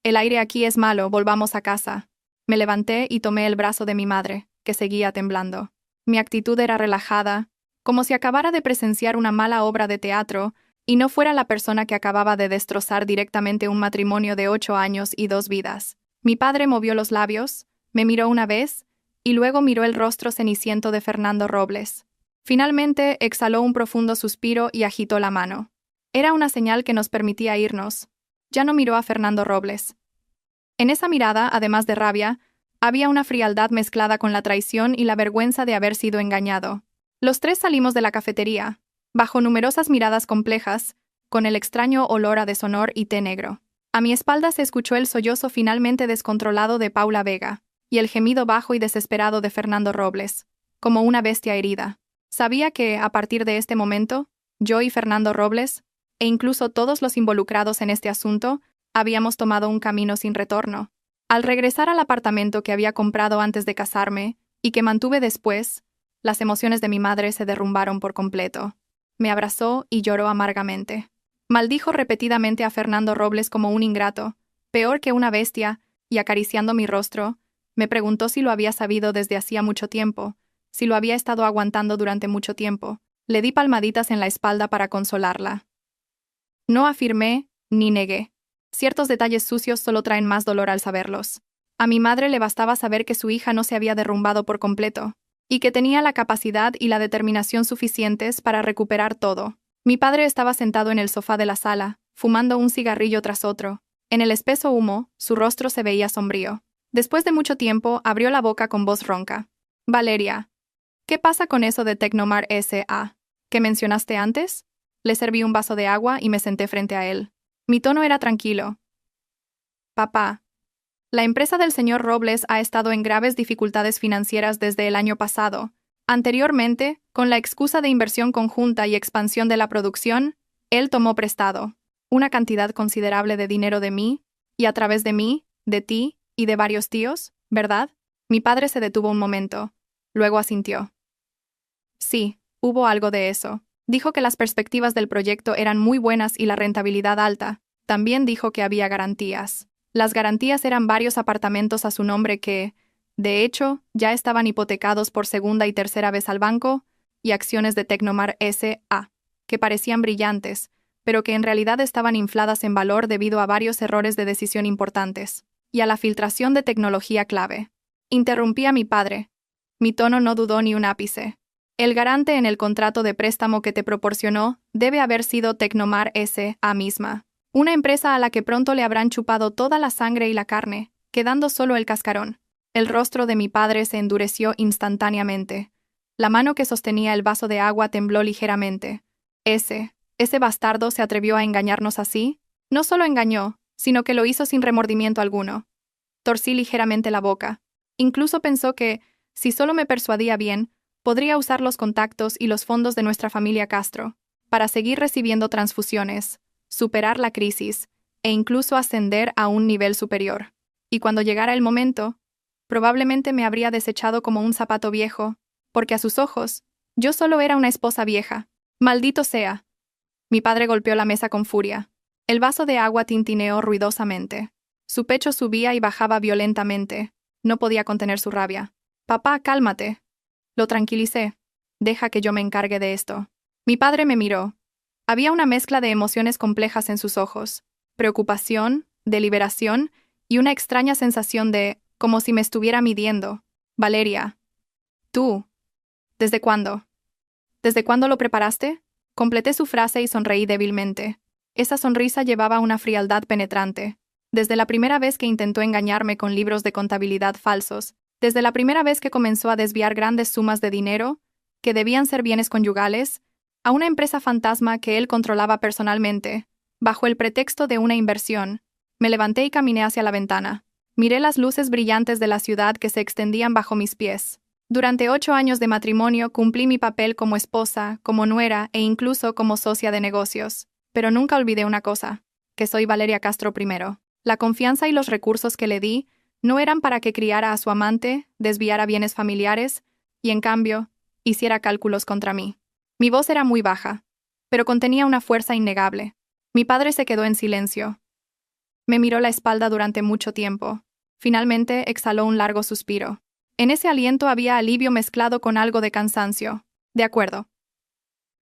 El aire aquí es malo, volvamos a casa». Me levanté y tomé el brazo de mi madre, que seguía temblando. Mi actitud era relajada, como si acabara de presenciar una mala obra de teatro y no fuera la persona que acababa de destrozar directamente un matrimonio de 8 años y 2 vidas. Mi padre movió los labios, me miró una vez, y luego miró el rostro ceniciento de Fernando Robles. Finalmente exhaló un profundo suspiro y agitó la mano. Era una señal que nos permitía irnos. Ya no miró a Fernando Robles. En esa mirada, además de rabia, había una frialdad mezclada con la traición y la vergüenza de haber sido engañado. Los tres salimos de la cafetería, bajo numerosas miradas complejas, con el extraño olor a deshonor y té negro. A mi espalda se escuchó el sollozo finalmente descontrolado de Paula Vega, y el gemido bajo y desesperado de Fernando Robles, como una bestia herida. Sabía que, a partir de este momento, yo y Fernando Robles, e incluso todos los involucrados en este asunto, habíamos tomado un camino sin retorno. Al regresar al apartamento que había comprado antes de casarme, y que mantuve después, las emociones de mi madre se derrumbaron por completo. Me abrazó y lloró amargamente. Maldijo repetidamente a Fernando Robles como un ingrato, peor que una bestia, y acariciando mi rostro, me preguntó si lo había sabido desde hacía mucho tiempo, si lo había estado aguantando durante mucho tiempo. Le di palmaditas en la espalda para consolarla. No afirmé, ni negué. Ciertos detalles sucios solo traen más dolor al saberlos. A mi madre le bastaba saber que su hija no se había derrumbado por completo, y que tenía la capacidad y la determinación suficientes para recuperar todo. Mi padre estaba sentado en el sofá de la sala, fumando un cigarrillo tras otro. En el espeso humo, su rostro se veía sombrío. Después de mucho tiempo, abrió la boca con voz ronca. Valeria, ¿qué pasa con eso de Tecnomar S.A. que mencionaste antes? Le serví un vaso de agua y me senté frente a él. Mi tono era tranquilo. Papá, la empresa del señor Robles ha estado en graves dificultades financieras desde el año pasado. Anteriormente, con la excusa de inversión conjunta y expansión de la producción, él tomó prestado una cantidad considerable de dinero de mí, y a través de mí, de ti y de varios tíos, ¿verdad? Mi padre se detuvo un momento. Luego asintió. Sí, hubo algo de eso. Dijo que las perspectivas del proyecto eran muy buenas y la rentabilidad alta. También dijo que había garantías. Las garantías eran varios apartamentos a su nombre que, de hecho, ya estaban hipotecados por segunda y tercera vez al banco, y acciones de Tecnomar S.A., que parecían brillantes, pero que en realidad estaban infladas en valor debido a varios errores de decisión importantes, y a la filtración de tecnología clave. Interrumpí a mi padre. Mi tono no dudó ni un ápice. El garante en el contrato de préstamo que te proporcionó debe haber sido Tecnomar S.A. misma, una empresa a la que pronto le habrán chupado toda la sangre y la carne, quedando solo el cascarón. El rostro de mi padre se endureció instantáneamente. La mano que sostenía el vaso de agua tembló ligeramente. ¿Ese bastardo se atrevió a engañarnos así? No solo engañó, sino que lo hizo sin remordimiento alguno. Torcí ligeramente la boca. Incluso pensó que, si solo me persuadía bien, podría usar los contactos y los fondos de nuestra familia Castro para seguir recibiendo transfusiones, superar la crisis e incluso ascender a un nivel superior. Y cuando llegara el momento, probablemente me habría desechado como un zapato viejo, porque a sus ojos, yo solo era una esposa vieja. ¡Maldito sea! Mi padre golpeó la mesa con furia. El vaso de agua tintineó ruidosamente. Su pecho subía y bajaba violentamente. No podía contener su rabia. Papá, cálmate. Lo tranquilicé. Deja que yo me encargue de esto. Mi padre me miró. Había una mezcla de emociones complejas en sus ojos. Preocupación, deliberación y una extraña sensación de, como si me estuviera midiendo. Valeria. ¿Tú? ¿Desde cuándo? ¿Desde cuándo lo preparaste? Completé su frase y sonreí débilmente. Esa sonrisa llevaba una frialdad penetrante. Desde la primera vez que intentó engañarme con libros de contabilidad falsos, desde la primera vez que comenzó a desviar grandes sumas de dinero, que debían ser bienes conyugales, a una empresa fantasma que él controlaba personalmente, bajo el pretexto de una inversión, me levanté y caminé hacia la ventana. Miré las luces brillantes de la ciudad que se extendían bajo mis pies. Durante 8 años de matrimonio cumplí mi papel como esposa, como nuera e incluso como socia de negocios. Pero nunca olvidé una cosa, que soy Valeria Castro I. La confianza y los recursos que le di no eran para que criara a su amante, desviara bienes familiares y, en cambio, hiciera cálculos contra mí. Mi voz era muy baja, pero contenía una fuerza innegable. Mi padre se quedó en silencio. Me miró la espalda durante mucho tiempo. Finalmente exhaló un largo suspiro. En ese aliento había alivio mezclado con algo de cansancio. De acuerdo.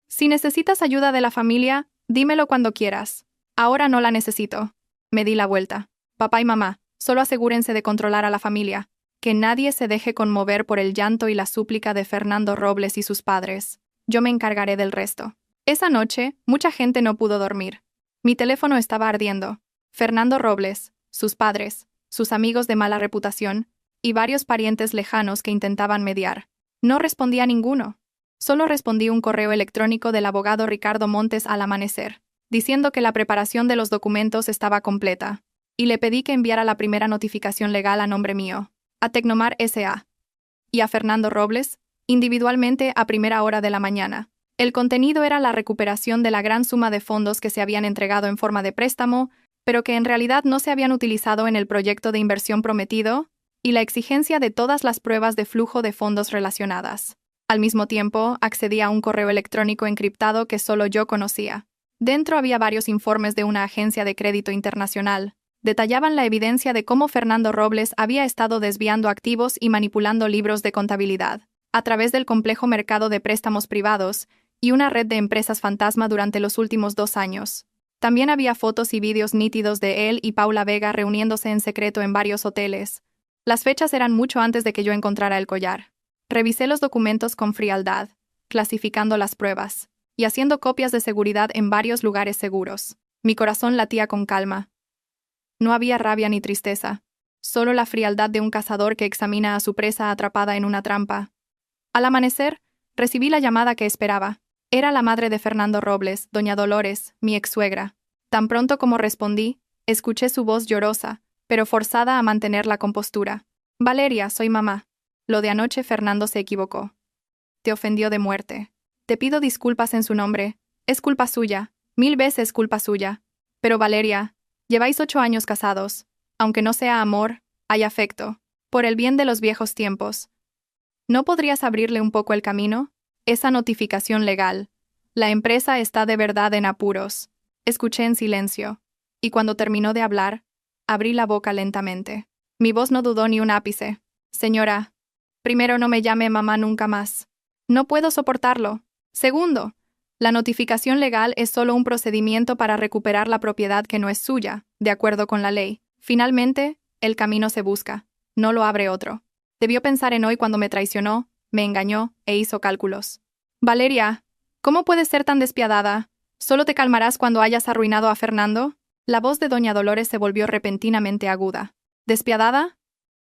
Si necesitas ayuda de la familia, dímelo cuando quieras. Ahora no la necesito. Me di la vuelta. Papá y mamá, solo asegúrense de controlar a la familia. Que nadie se deje conmover por el llanto y la súplica de Fernando Robles y sus padres. Yo me encargaré del resto. Esa noche, mucha gente no pudo dormir. Mi teléfono estaba ardiendo. Fernando Robles, sus padres, sus amigos de mala reputación, y varios parientes lejanos que intentaban mediar. No respondía ninguno. Solo respondí un correo electrónico del abogado Ricardo Montes al amanecer, diciendo que la preparación de los documentos estaba completa, y le pedí que enviara la primera notificación legal a nombre mío, a Tecnomar S.A. y a Fernando Robles, individualmente a primera hora de la mañana. El contenido era la recuperación de la gran suma de fondos que se habían entregado en forma de préstamo, pero que en realidad no se habían utilizado en el proyecto de inversión prometido, y la exigencia de todas las pruebas de flujo de fondos relacionadas. Al mismo tiempo, accedí a un correo electrónico encriptado que solo yo conocía. Dentro había varios informes de una agencia de crédito internacional. Detallaban la evidencia de cómo Fernando Robles había estado desviando activos y manipulando libros de contabilidad a través del complejo mercado de préstamos privados y una red de empresas fantasma durante los últimos 2 años. También había fotos y vídeos nítidos de él y Paula Vega reuniéndose en secreto en varios hoteles. Las fechas eran mucho antes de que yo encontrara el collar. Revisé los documentos con frialdad, clasificando las pruebas y haciendo copias de seguridad en varios lugares seguros. Mi corazón latía con calma. No había rabia ni tristeza, solo la frialdad de un cazador que examina a su presa atrapada en una trampa. Al amanecer, recibí la llamada que esperaba. Era la madre de Fernando Robles, doña Dolores, mi ex-suegra. Tan pronto como respondí, escuché su voz llorosa, pero forzada a mantener la compostura. Valeria, soy mamá. Lo de anoche Fernando se equivocó. Te ofendió de muerte. Te pido disculpas en su nombre. Es culpa suya, 1000 veces culpa suya. Pero Valeria, lleváis 8 años casados. Aunque no sea amor, hay afecto. Por el bien de los viejos tiempos. ¿No podrías abrirle un poco el camino? Esa notificación legal. La empresa está de verdad en apuros. Escuché en silencio. Y cuando terminó de hablar, abrí la boca lentamente. Mi voz no dudó ni un ápice. Señora, primero, no me llame mamá nunca más. No puedo soportarlo. Segundo, la notificación legal es solo un procedimiento para recuperar la propiedad que no es suya, de acuerdo con la ley. Finalmente, el camino se busca. No lo abre otro. Debió pensar en hoy cuando me traicionó, me engañó e hizo cálculos. Valeria, ¿cómo puedes ser tan despiadada? ¿Solo te calmarás cuando hayas arruinado a Fernando? La voz de doña Dolores se volvió repentinamente aguda. ¿Despiadada?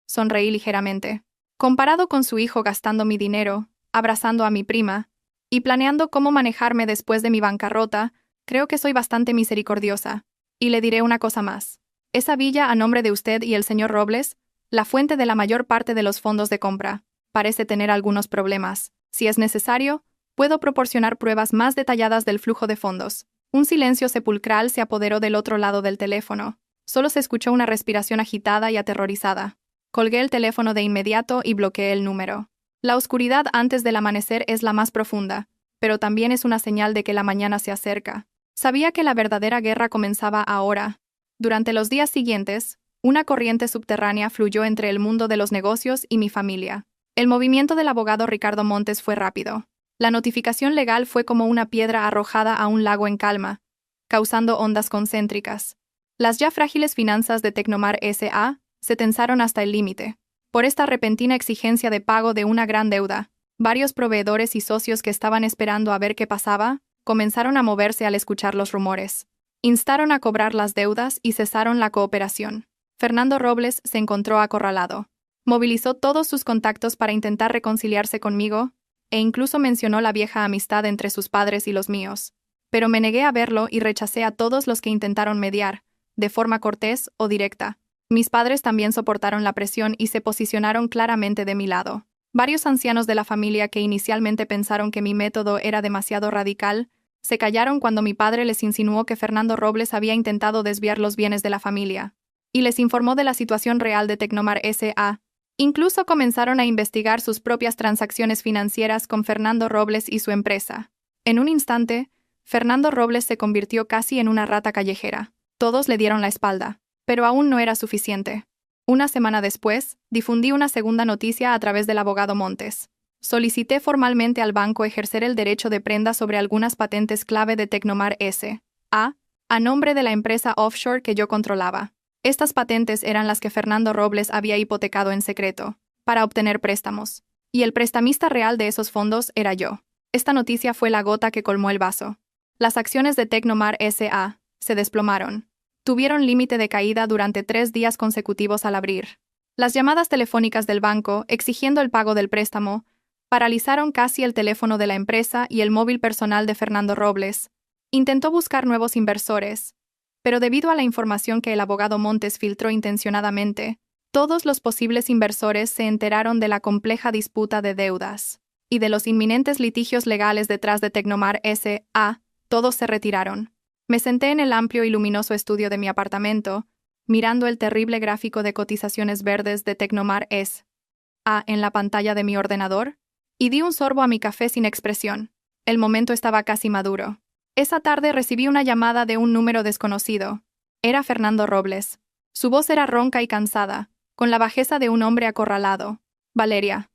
Sonreí ligeramente. Comparado con su hijo gastando mi dinero, abrazando a mi prima, y planeando cómo manejarme después de mi bancarrota, creo que soy bastante misericordiosa. Y le diré una cosa más. Esa villa a nombre de usted y el señor Robles, la fuente de la mayor parte de los fondos de compra, parece tener algunos problemas. Si es necesario, puedo proporcionar pruebas más detalladas del flujo de fondos. Un silencio sepulcral se apoderó del otro lado del teléfono. Solo se escuchó una respiración agitada y aterrorizada. Colgué el teléfono de inmediato y bloqueé el número. La oscuridad antes del amanecer es la más profunda, pero también es una señal de que la mañana se acerca. Sabía que la verdadera guerra comenzaba ahora. Durante los días siguientes, una corriente subterránea fluyó entre el mundo de los negocios y mi familia. El movimiento del abogado Ricardo Montes fue rápido. La notificación legal fue como una piedra arrojada a un lago en calma, causando ondas concéntricas. Las ya frágiles finanzas de Tecnomar S.A. se tensaron hasta el límite. Por esta repentina exigencia de pago de una gran deuda, varios proveedores y socios que estaban esperando a ver qué pasaba, comenzaron a moverse al escuchar los rumores. Instaron a cobrar las deudas y cesaron la cooperación. Fernando Robles se encontró acorralado. Movilizó todos sus contactos para intentar reconciliarse conmigo, e incluso mencionó la vieja amistad entre sus padres y los míos. Pero me negué a verlo y rechacé a todos los que intentaron mediar, de forma cortés o directa. Mis padres también soportaron la presión y se posicionaron claramente de mi lado. Varios ancianos de la familia que inicialmente pensaron que mi método era demasiado radical, se callaron cuando mi padre les insinuó que Fernando Robles había intentado desviar los bienes de la familia, y les informó de la situación real de Tecnomar S.A. Incluso comenzaron a investigar sus propias transacciones financieras con Fernando Robles y su empresa. En un instante, Fernando Robles se convirtió casi en una rata callejera. Todos le dieron la espalda, pero aún no era suficiente. Una semana después, difundí una segunda noticia a través del abogado Montes. Solicité formalmente al banco ejercer el derecho de prenda sobre algunas patentes clave de Tecnomar S.A. a nombre de la empresa offshore que yo controlaba. Estas patentes eran las que Fernando Robles había hipotecado en secreto, para obtener préstamos. Y el prestamista real de esos fondos era yo. Esta noticia fue la gota que colmó el vaso. Las acciones de Tecnomar S.A. se desplomaron. Tuvieron límite de caída durante 3 días consecutivos al abrir. Las llamadas telefónicas del banco, exigiendo el pago del préstamo, paralizaron casi el teléfono de la empresa y el móvil personal de Fernando Robles. Intentó buscar nuevos inversores, pero debido a la información que el abogado Montes filtró intencionadamente, todos los posibles inversores se enteraron de la compleja disputa de deudas y de los inminentes litigios legales detrás de Tecnomar S.A. Todos se retiraron. Me senté en el amplio y luminoso estudio de mi apartamento, mirando el terrible gráfico de cotizaciones verdes de Tecnomar S.A. en la pantalla de mi ordenador, y di un sorbo a mi café sin expresión. El momento estaba casi maduro. Esa tarde recibí una llamada de un número desconocido. Era Fernando Robles. Su voz era ronca y cansada, con la bajeza de un hombre acorralado. Valeria.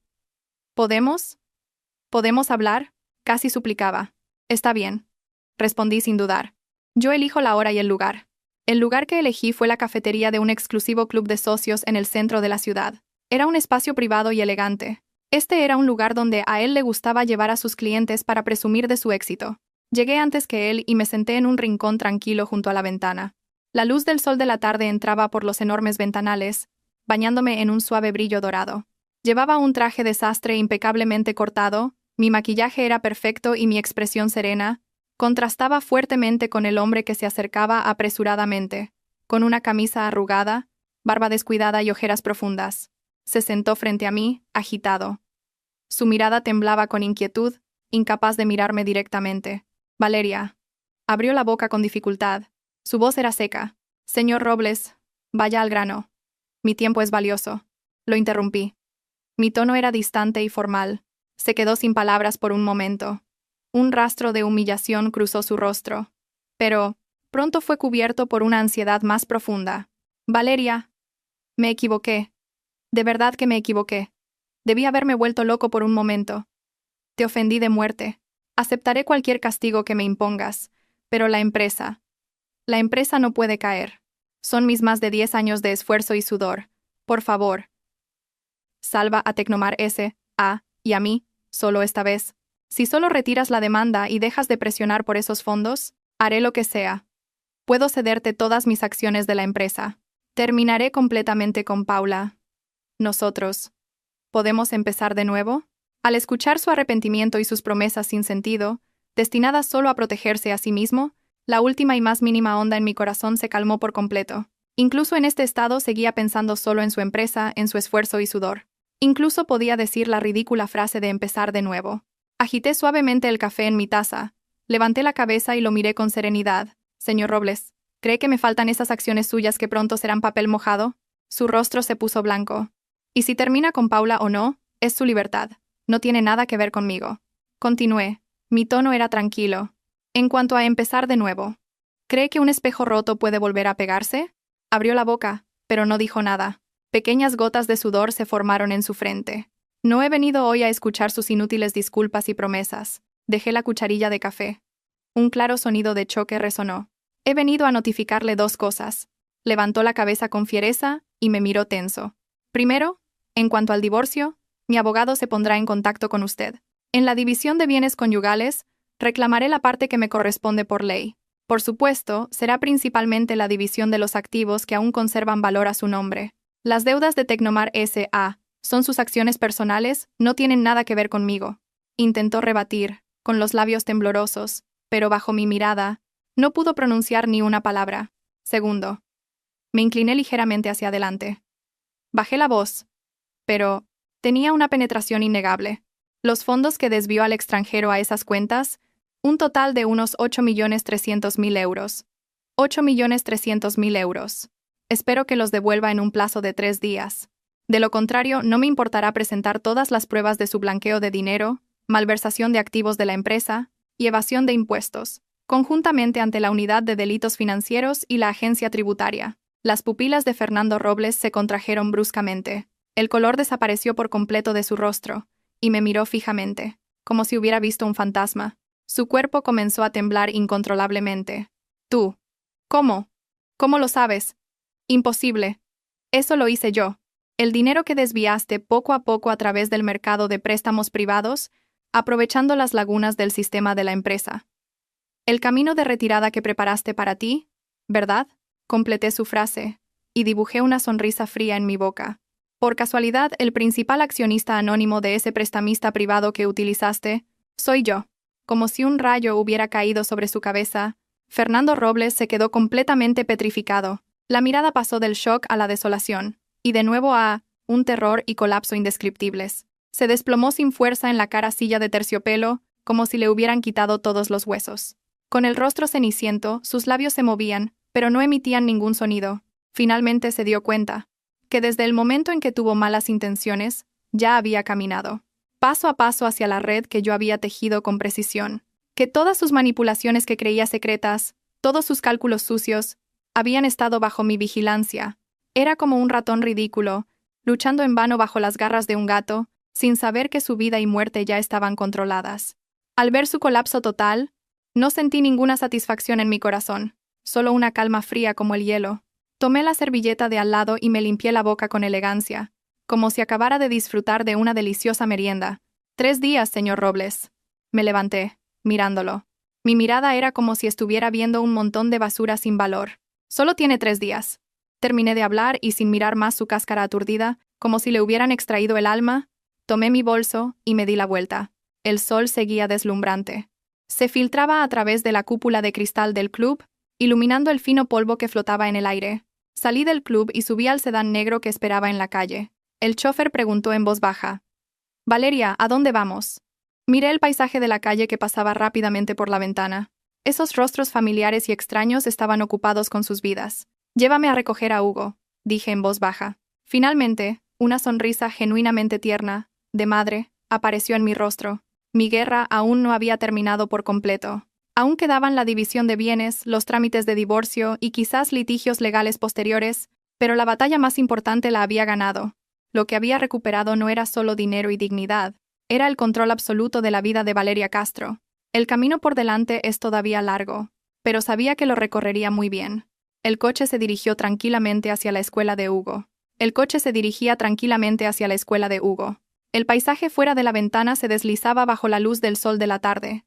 ¿Podemos? ¿Podemos hablar? Casi suplicaba. Está bien. Respondí sin dudar. Yo elijo la hora y el lugar. El lugar que elegí fue la cafetería de un exclusivo club de socios en el centro de la ciudad. Era un espacio privado y elegante. Este era un lugar donde a él le gustaba llevar a sus clientes para presumir de su éxito. Llegué antes que él y me senté en un rincón tranquilo junto a la ventana. La luz del sol de la tarde entraba por los enormes ventanales, bañándome en un suave brillo dorado. Llevaba un traje de sastre impecablemente cortado, mi maquillaje era perfecto y mi expresión serena contrastaba fuertemente con el hombre que se acercaba apresuradamente, con una camisa arrugada, barba descuidada y ojeras profundas. Se sentó frente a mí, agitado. Su mirada temblaba con inquietud, incapaz de mirarme directamente. Valeria. Abrió la boca con dificultad. Su voz era seca. Señor Robles, vaya al grano. Mi tiempo es valioso. Lo interrumpí. Mi tono era distante y formal. Se quedó sin palabras por un momento. Un rastro de humillación cruzó su rostro. Pero pronto fue cubierto por una ansiedad más profunda. Valeria. Me equivoqué. De verdad que me equivoqué. Debí haberme vuelto loco por un momento. Te ofendí de muerte. Aceptaré cualquier castigo que me impongas, pero la empresa no puede caer. Son mis más de 10 años de esfuerzo y sudor. Por favor. Salva a Tecnomar S.A. y a mí, solo esta vez. Si solo retiras la demanda y dejas de presionar por esos fondos, haré lo que sea. Puedo cederte todas mis acciones de la empresa. Terminaré completamente con Paula. Nosotros. ¿Podemos empezar de nuevo? Al escuchar su arrepentimiento y sus promesas sin sentido, destinadas solo a protegerse a sí mismo, la última y más mínima onda en mi corazón se calmó por completo. Incluso en este estado seguía pensando solo en su empresa, en su esfuerzo y sudor. Incluso podía decir la ridícula frase de empezar de nuevo. Agité suavemente el café en mi taza, levanté la cabeza y lo miré con serenidad. Señor Robles, ¿cree que me faltan esas acciones suyas que pronto serán papel mojado? Su rostro se puso blanco. Y si termina con Paula o no, es su libertad. No tiene nada que ver conmigo. Continué. Mi tono era tranquilo. En cuanto a empezar de nuevo, ¿cree que un espejo roto puede volver a pegarse? Abrió la boca, pero no dijo nada. Pequeñas gotas de sudor se formaron en su frente. No he venido hoy a escuchar sus inútiles disculpas y promesas. Dejé la cucharilla de café. Un claro sonido de choque resonó. He venido a notificarle 2 cosas. Levantó la cabeza con fiereza y me miró tenso. Primero, en cuanto al divorcio, mi abogado se pondrá en contacto con usted. En la división de bienes conyugales, reclamaré la parte que me corresponde por ley. Por supuesto, será principalmente la división de los activos que aún conservan valor a su nombre. Las deudas de Tecnomar S.A. son sus acciones personales, no tienen nada que ver conmigo. Intentó rebatir, con los labios temblorosos, pero bajo mi mirada, no pudo pronunciar ni una palabra. Segundo. Me incliné ligeramente hacia adelante. Bajé la voz. Pero tenía una penetración innegable. Los fondos que desvió al extranjero a esas cuentas, un total de unos 8.300.000 euros. 8.300.000 euros. Espero que los devuelva en un plazo de 3 días. De lo contrario, no me importará presentar todas las pruebas de su blanqueo de dinero, malversación de activos de la empresa y evasión de impuestos, conjuntamente ante la Unidad de Delitos Financieros y la Agencia Tributaria. Las pupilas de Fernando Robles se contrajeron bruscamente. El color desapareció por completo de su rostro, y me miró fijamente, como si hubiera visto un fantasma. Su cuerpo comenzó a temblar incontrolablemente. ¿Tú? ¿Cómo? ¿Cómo lo sabes? Imposible. Eso lo hice yo. El dinero que desviaste poco a poco a través del mercado de préstamos privados, aprovechando las lagunas del sistema de la empresa. El camino de retirada que preparaste para ti, ¿verdad? Completé su frase, y dibujé una sonrisa fría en mi boca. Por casualidad, el principal accionista anónimo de ese prestamista privado que utilizaste, soy yo. Como si un rayo hubiera caído sobre su cabeza, Fernando Robles se quedó completamente petrificado. La mirada pasó del shock a la desolación, y de nuevo a un terror y colapso indescriptibles. Se desplomó sin fuerza en la cara silla de terciopelo, como si le hubieran quitado todos los huesos. Con el rostro ceniciento, sus labios se movían, pero no emitían ningún sonido. Finalmente se dio cuenta que desde el momento en que tuvo malas intenciones, ya había caminado paso a paso hacia la red que yo había tejido con precisión. Que todas sus manipulaciones que creía secretas, todos sus cálculos sucios, habían estado bajo mi vigilancia. Era como un ratón ridículo, luchando en vano bajo las garras de un gato, sin saber que su vida y muerte ya estaban controladas. Al ver su colapso total, no sentí ninguna satisfacción en mi corazón, solo una calma fría como el hielo. Tomé la servilleta de al lado y me limpié la boca con elegancia, como si acabara de disfrutar de una deliciosa merienda. 3 días, señor Robles. Me levanté, mirándolo. Mi mirada era como si estuviera viendo un montón de basura sin valor. Solo tiene 3 días. Terminé de hablar y sin mirar más su cáscara aturdida, como si le hubieran extraído el alma, tomé mi bolso y me di la vuelta. El sol seguía deslumbrante. Se filtraba a través de la cúpula de cristal del club, iluminando el fino polvo que flotaba en el aire. Salí del club y subí al sedán negro que esperaba en la calle. El chófer preguntó en voz baja: «Valeria, ¿a dónde vamos?» Miré el paisaje de la calle que pasaba rápidamente por la ventana. Esos rostros familiares y extraños estaban ocupados con sus vidas. «Llévame a recoger a Hugo», dije en voz baja. Finalmente, una sonrisa genuinamente tierna, de madre, apareció en mi rostro. Mi guerra aún no había terminado por completo. Aún quedaban la división de bienes, los trámites de divorcio y quizás litigios legales posteriores, pero la batalla más importante la había ganado. Lo que había recuperado no era solo dinero y dignidad, era el control absoluto de la vida de Valeria Castro. El camino por delante es todavía largo, pero sabía que lo recorrería muy bien. El coche se dirigió tranquilamente hacia la escuela de Hugo. El paisaje fuera de la ventana se deslizaba bajo la luz del sol de la tarde.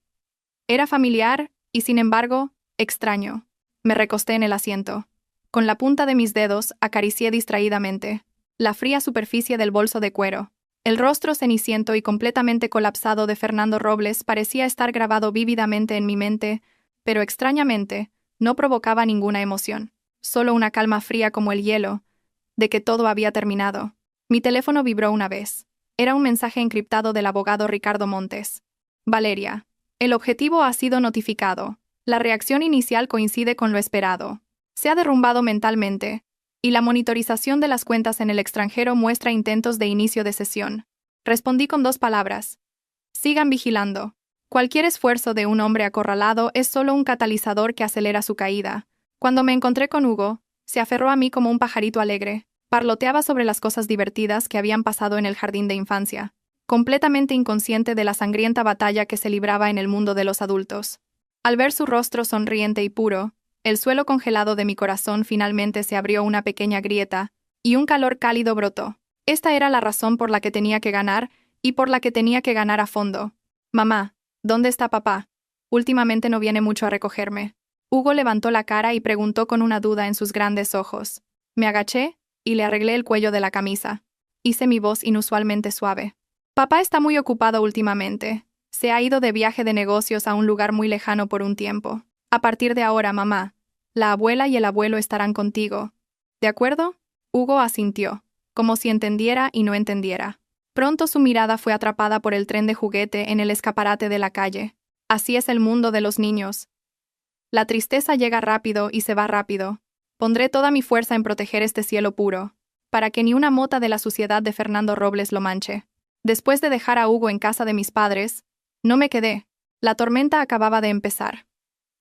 Era familiar y, sin embargo, extraño. Me recosté en el asiento. Con la punta de mis dedos acaricié distraídamente la fría superficie del bolso de cuero. El rostro ceniciento y completamente colapsado de Fernando Robles parecía estar grabado vívidamente en mi mente, pero extrañamente, no provocaba ninguna emoción. Solo una calma fría como el hielo, de que todo había terminado. Mi teléfono vibró una vez. Era un mensaje encriptado del abogado Ricardo Montes. «Valeria, el objetivo ha sido notificado. La reacción inicial coincide con lo esperado. Se ha derrumbado mentalmente, y la monitorización de las cuentas en el extranjero muestra intentos de inicio de sesión». Respondí con 2 palabras. «Sigan vigilando. Cualquier esfuerzo de un hombre acorralado es solo un catalizador que acelera su caída». Cuando me encontré con Hugo, se aferró a mí como un pajarito alegre. Parloteaba sobre las cosas divertidas que habían pasado en el jardín de infancia, completamente inconsciente de la sangrienta batalla que se libraba en el mundo de los adultos. Al ver su rostro sonriente y puro, el suelo congelado de mi corazón finalmente se abrió una pequeña grieta, y un calor cálido brotó. Esta era la razón por la que tenía que ganar, y por la que tenía que ganar a fondo. «Mamá, ¿dónde está papá? Últimamente no viene mucho a recogerme». Hugo levantó la cara y preguntó con una duda en sus grandes ojos. Me agaché y le arreglé el cuello de la camisa. Hice mi voz inusualmente suave. «Papá está muy ocupado últimamente. Se ha ido de viaje de negocios a un lugar muy lejano por un tiempo. A partir de ahora, mamá, la abuela y el abuelo estarán contigo. ¿De acuerdo?» Hugo asintió, como si entendiera y no entendiera. Pronto su mirada fue atrapada por el tren de juguete en el escaparate de la calle. Así es el mundo de los niños. La tristeza llega rápido y se va rápido. Pondré toda mi fuerza en proteger este cielo puro, para que ni una mota de la suciedad de Fernando Robles lo manche. Después de dejar a Hugo en casa de mis padres, no me quedé. La tormenta acababa de empezar.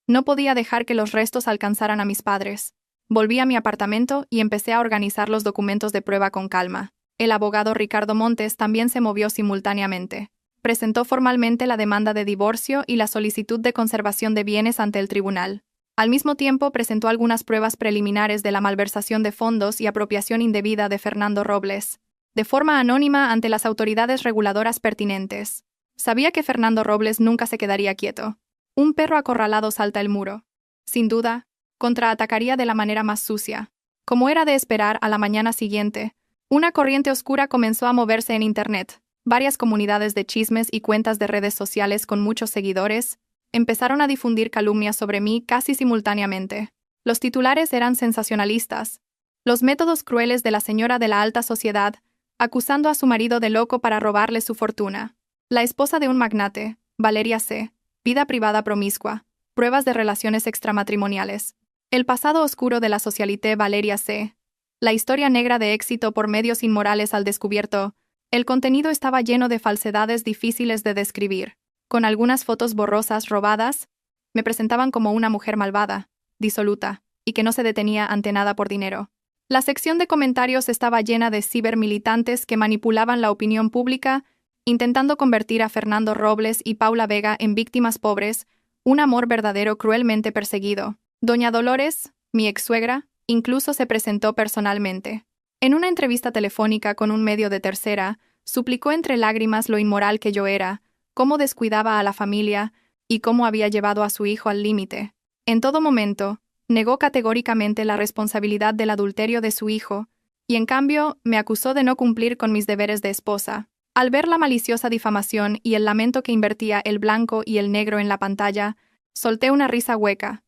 No podía dejar que los restos alcanzaran a mis padres. Volví a mi apartamento y empecé a organizar los documentos de prueba con calma. El abogado Ricardo Montes también se movió simultáneamente. Presentó formalmente la demanda de divorcio y la solicitud de conservación de bienes ante el tribunal. Al mismo tiempo presentó algunas pruebas preliminares de la malversación de fondos y apropiación indebida de Fernando Robles, de forma anónima ante las autoridades reguladoras pertinentes. Sabía que Fernando Robles nunca se quedaría quieto. Un perro acorralado salta el muro. Sin duda, contraatacaría de la manera más sucia. Como era de esperar, a la mañana siguiente, una corriente oscura comenzó a moverse en Internet. Varias comunidades de chismes y cuentas de redes sociales con muchos seguidores empezaron a difundir calumnias sobre mí casi simultáneamente. Los titulares eran sensacionalistas. Los métodos crueles de la señora de la alta sociedad, acusando a su marido de loco para robarle su fortuna. La esposa de un magnate, Valeria C., vida privada promiscua, pruebas de relaciones extramatrimoniales. El pasado oscuro de la socialité Valeria C., la historia negra de éxito por medios inmorales al descubierto. El contenido estaba lleno de falsedades difíciles de describir. con algunas fotos borrosas robadas, me presentaban como una mujer malvada, disoluta, y que no se detenía ante nada por dinero. La sección de comentarios estaba llena de cibermilitantes que manipulaban la opinión pública, intentando convertir a Fernando Robles y Paula Vega en víctimas pobres, un amor verdadero cruelmente perseguido. Doña Dolores, mi ex-suegra, incluso se presentó personalmente. En una entrevista telefónica con un medio de tercera, suplicó entre lágrimas lo inmoral que yo era, cómo descuidaba a la familia y cómo había llevado a su hijo al límite. En todo momento, negó categóricamente la responsabilidad del adulterio de su hijo, y en cambio me acusó de no cumplir con mis deberes de esposa. Al ver la maliciosa difamación y el lamento que invertía el blanco y el negro en la pantalla, solté una risa hueca.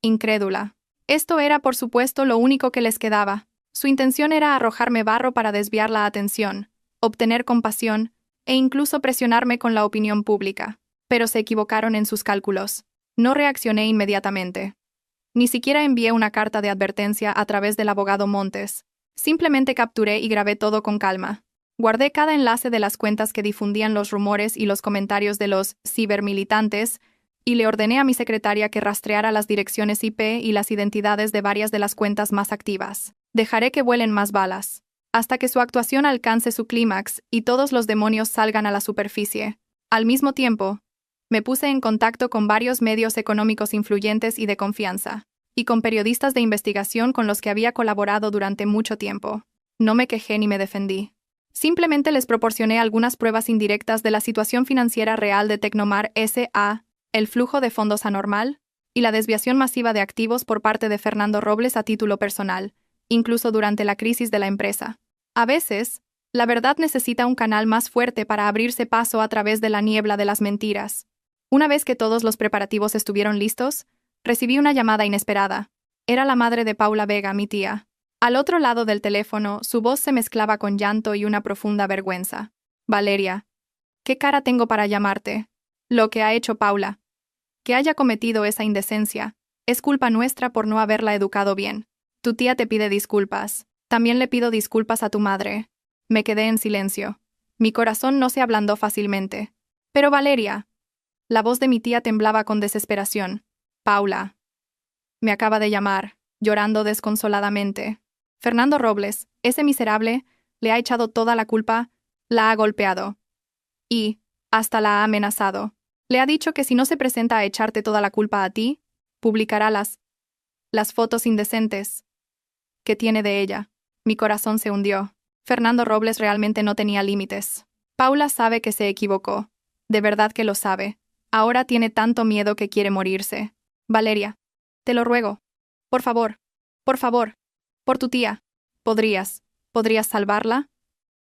Incrédula. Esto era, por supuesto, lo único que les quedaba. Su intención era arrojarme barro para desviar la atención, obtener compasión e incluso presionarme con la opinión pública. Pero se equivocaron en sus cálculos. No reaccioné inmediatamente. Ni siquiera envié una carta de advertencia a través del abogado Montes. Simplemente capturé y grabé todo con calma. Guardé cada enlace de las cuentas que difundían los rumores y los comentarios de los cibermilitantes, y le ordené a mi secretaria que rastreara las direcciones IP y las identidades de varias de las cuentas más activas. Dejaré que vuelen más balas, hasta que su actuación alcance su clímax y todos los demonios salgan a la superficie. Al mismo tiempo, me puse en contacto con varios medios económicos influyentes y de confianza, y con periodistas de investigación con los que había colaborado durante mucho tiempo. No me quejé ni me defendí. Simplemente les proporcioné algunas pruebas indirectas de la situación financiera real de Tecnomar S.A., el flujo de fondos anormal y la desviación masiva de activos por parte de Fernando Robles a título personal, incluso durante la crisis de la empresa. A veces, la verdad necesita un canal más fuerte para abrirse paso a través de la niebla de las mentiras. Una vez que todos los preparativos estuvieron listos, recibí una llamada inesperada. Era la madre de Paula Vega, mi tía. Al otro lado del teléfono, su voz se mezclaba con llanto y una profunda vergüenza. Valeria, ¿qué cara tengo para llamarte? Lo que ha hecho Paula, que haya cometido esa indecencia, es culpa nuestra por no haberla educado bien. Tu tía te pide disculpas. También le pido disculpas a tu madre. Me quedé en silencio. Mi corazón no se ablandó fácilmente. Pero Valeria. La voz de mi tía temblaba con desesperación. Paula. Me acaba de llamar, llorando desconsoladamente. Fernando Robles, ese miserable, le ha echado toda la culpa, la ha golpeado. Y, hasta la ha amenazado. Le ha dicho que si no se presenta a echarte toda la culpa a ti, publicará las fotos indecentes que tiene de ella. Mi corazón se hundió. Fernando Robles realmente no tenía límites. Paula sabe que se equivocó. De verdad que lo sabe. Ahora tiene tanto miedo que quiere morirse. Valeria, te lo ruego. Por favor, por tu tía. ¿Podrías salvarla?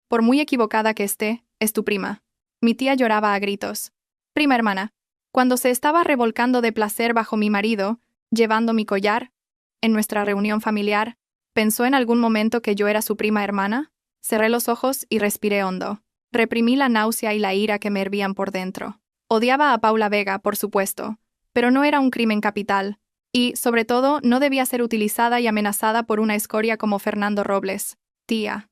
Por muy equivocada que esté, es tu prima. Mi tía lloraba a gritos. Prima hermana. Cuando se estaba revolcando de placer bajo mi marido, llevando mi collar, en nuestra reunión familiar, ¿pensó en algún momento que yo era su prima hermana? Cerré los ojos y respiré hondo. Reprimí la náusea y la ira que me hervían por dentro. Odiaba a Paula Vega, por supuesto, pero no era un crimen capital, y, sobre todo, no debía ser utilizada y amenazada por una escoria como Fernando Robles. Tía.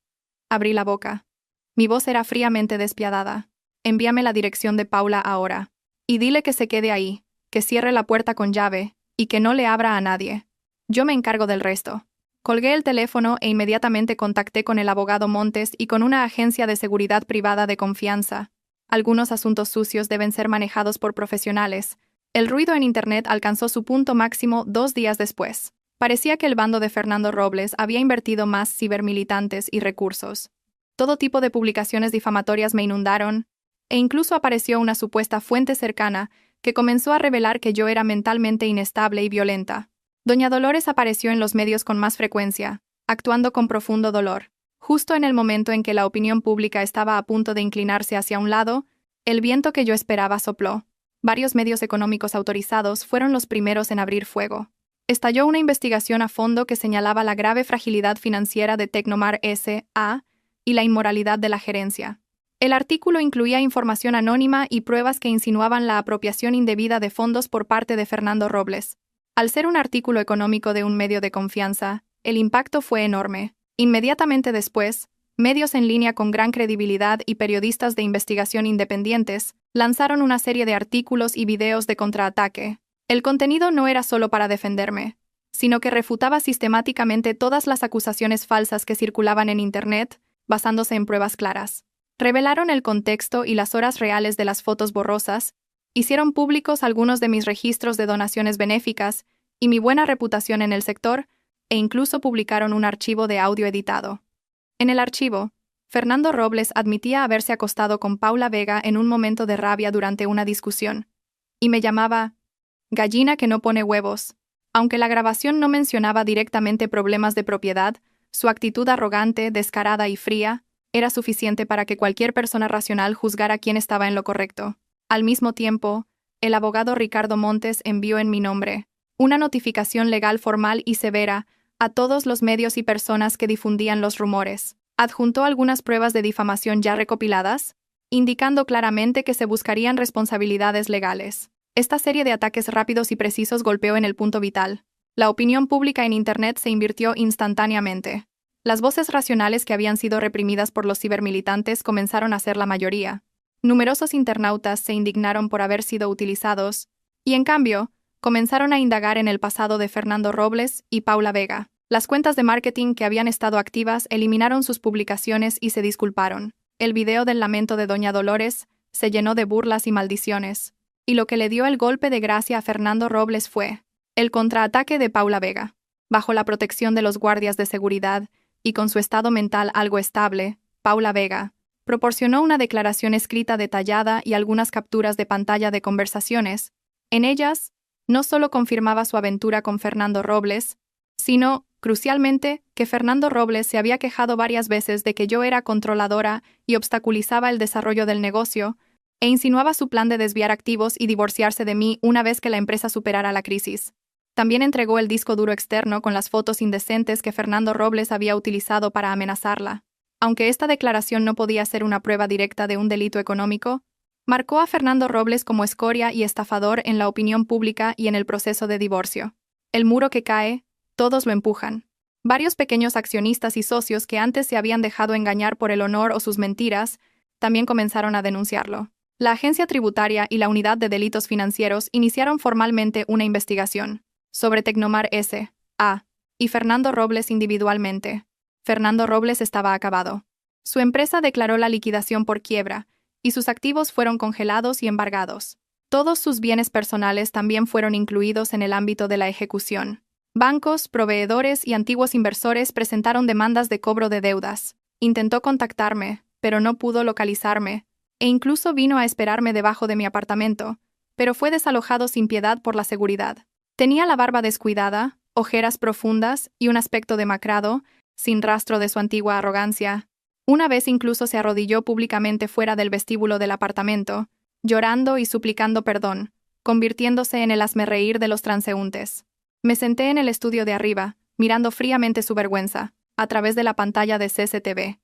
Abrí la boca. Mi voz era fríamente despiadada. Envíame la dirección de Paula ahora. Y dile que se quede ahí, que cierre la puerta con llave, y que no le abra a nadie. Yo me encargo del resto. Colgué el teléfono e inmediatamente contacté con el abogado Montes y con una agencia de seguridad privada de confianza. Algunos asuntos sucios deben ser manejados por profesionales. El ruido en Internet alcanzó su punto máximo 2 días después. Parecía que el bando de Fernando Robles había invertido más cibermilitantes y recursos. Todo tipo de publicaciones difamatorias me inundaron, e incluso apareció una supuesta fuente cercana que comenzó a revelar que yo era mentalmente inestable y violenta. Doña Dolores apareció en los medios con más frecuencia, actuando con profundo dolor. Justo en el momento en que la opinión pública estaba a punto de inclinarse hacia un lado, el viento que yo esperaba sopló. Varios medios económicos autorizados fueron los primeros en abrir fuego. Estalló una investigación a fondo que señalaba la grave fragilidad financiera de Tecnomar S.A. y la inmoralidad de la gerencia. El artículo incluía información anónima y pruebas que insinuaban la apropiación indebida de fondos por parte de Fernando Robles. Al ser un artículo económico de un medio de confianza, el impacto fue enorme. Inmediatamente después, medios en línea con gran credibilidad y periodistas de investigación independientes lanzaron una serie de artículos y videos de contraataque. El contenido no era solo para defenderme, sino que refutaba sistemáticamente todas las acusaciones falsas que circulaban en Internet, basándose en pruebas claras. Revelaron el contexto y las horas reales de las fotos borrosas, hicieron públicos algunos de mis registros de donaciones benéficas y mi buena reputación en el sector, e incluso publicaron un archivo de audio editado. En el archivo, Fernando Robles admitía haberse acostado con Paula Vega en un momento de rabia durante una discusión, y me llamaba gallina que no pone huevos. Aunque la grabación no mencionaba directamente problemas de propiedad, su actitud arrogante, descarada y fría era suficiente para que cualquier persona racional juzgara quién estaba en lo correcto. Al mismo tiempo, el abogado Ricardo Montes envió en mi nombre una notificación legal formal y severa a todos los medios y personas que difundían los rumores. Adjuntó algunas pruebas de difamación ya recopiladas, indicando claramente que se buscarían responsabilidades legales. Esta serie de ataques rápidos y precisos golpeó en el punto vital. La opinión pública en Internet se invirtió instantáneamente. Las voces racionales que habían sido reprimidas por los cibermilitantes comenzaron a ser la mayoría. Numerosos internautas se indignaron por haber sido utilizados, y en cambio, comenzaron a indagar en el pasado de Fernando Robles y Paula Vega. Las cuentas de marketing que habían estado activas eliminaron sus publicaciones y se disculparon. El video del lamento de Doña Dolores se llenó de burlas y maldiciones, y lo que le dio el golpe de gracia a Fernando Robles fue el contraataque de Paula Vega. Bajo la protección de los guardias de seguridad y con su estado mental algo estable, Paula Vega proporcionó una declaración escrita detallada y algunas capturas de pantalla de conversaciones. En ellas, no solo confirmaba su aventura con Fernando Robles, sino, crucialmente, que Fernando Robles se había quejado varias veces de que yo era controladora y obstaculizaba el desarrollo del negocio, e insinuaba su plan de desviar activos y divorciarse de mí una vez que la empresa superara la crisis. También entregó el disco duro externo con las fotos indecentes que Fernando Robles había utilizado para amenazarla. Aunque esta declaración no podía ser una prueba directa de un delito económico, marcó a Fernando Robles como escoria y estafador en la opinión pública y en el proceso de divorcio. El muro que cae, todos lo empujan. Varios pequeños accionistas y socios que antes se habían dejado engañar por el honor o sus mentiras, también comenzaron a denunciarlo. La Agencia Tributaria y la Unidad de Delitos Financieros iniciaron formalmente una investigación sobre Tecnomar S.A. y Fernando Robles individualmente. Fernando Robles estaba acabado. Su empresa declaró la liquidación por quiebra, y sus activos fueron congelados y embargados. Todos sus bienes personales también fueron incluidos en el ámbito de la ejecución. Bancos, proveedores y antiguos inversores presentaron demandas de cobro de deudas. Intentó contactarme, pero no pudo localizarme, e incluso vino a esperarme debajo de mi apartamento, pero fue desalojado sin piedad por la seguridad. Tenía la barba descuidada, ojeras profundas y un aspecto demacrado, sin rastro de su antigua arrogancia. Una vez incluso se arrodilló públicamente fuera del vestíbulo del apartamento, llorando y suplicando perdón, convirtiéndose en el hazmerreír de los transeúntes. Me senté en el estudio de arriba, mirando fríamente su vergüenza, a través de la pantalla de CCTV.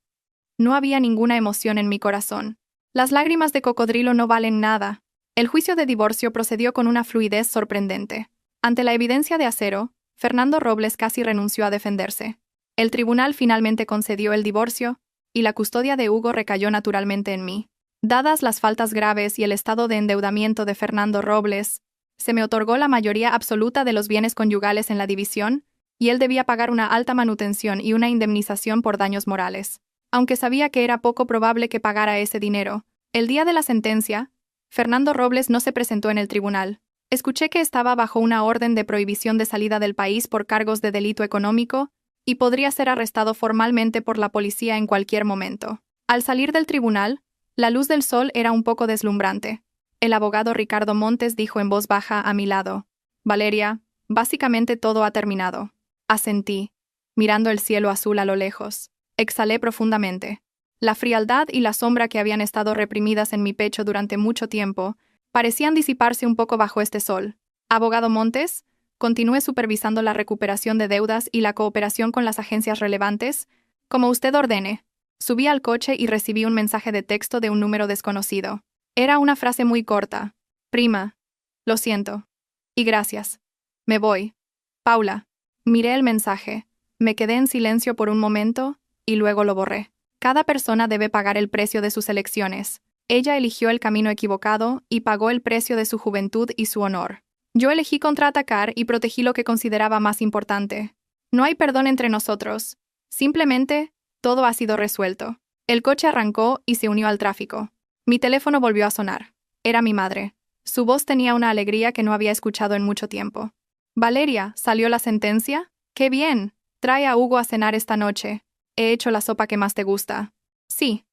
No había ninguna emoción en mi corazón. Las lágrimas de cocodrilo no valen nada. El juicio de divorcio procedió con una fluidez sorprendente. Ante la evidencia de acero, Fernando Robles casi renunció a defenderse. El tribunal finalmente concedió el divorcio, y la custodia de Hugo recayó naturalmente en mí. Dadas las faltas graves y el estado de endeudamiento de Fernando Robles, se me otorgó la mayoría absoluta de los bienes conyugales en la división, y él debía pagar una alta manutención y una indemnización por daños morales. Aunque sabía que era poco probable que pagara ese dinero, el día de la sentencia, Fernando Robles no se presentó en el tribunal. Escuché que estaba bajo una orden de prohibición de salida del país por cargos de delito económico, y podría ser arrestado formalmente por la policía en cualquier momento. Al salir del tribunal, la luz del sol era un poco deslumbrante. El abogado Ricardo Montes dijo en voz baja a mi lado: «Valeria, básicamente todo ha terminado». Asentí, mirando el cielo azul a lo lejos. Exhalé profundamente. La frialdad y la sombra que habían estado reprimidas en mi pecho durante mucho tiempo parecían disiparse un poco bajo este sol. «Abogado Montes, continúe supervisando la recuperación de deudas y la cooperación con las agencias relevantes, como usted ordene». Subí al coche y recibí un mensaje de texto de un número desconocido. Era una frase muy corta. «Prima. Lo siento. Y gracias. Me voy. Paula». Miré el mensaje. Me quedé en silencio por un momento, y luego lo borré. Cada persona debe pagar el precio de sus elecciones. Ella eligió el camino equivocado y pagó el precio de su juventud y su honor. Yo elegí contraatacar y protegí lo que consideraba más importante. No hay perdón entre nosotros. Simplemente, todo ha sido resuelto. El coche arrancó y se unió al tráfico. Mi teléfono volvió a sonar. Era mi madre. Su voz tenía una alegría que no había escuchado en mucho tiempo. Valeria, ¿salió la sentencia? ¡Qué bien! Trae a Hugo a cenar esta noche. He hecho la sopa que más te gusta. Sí,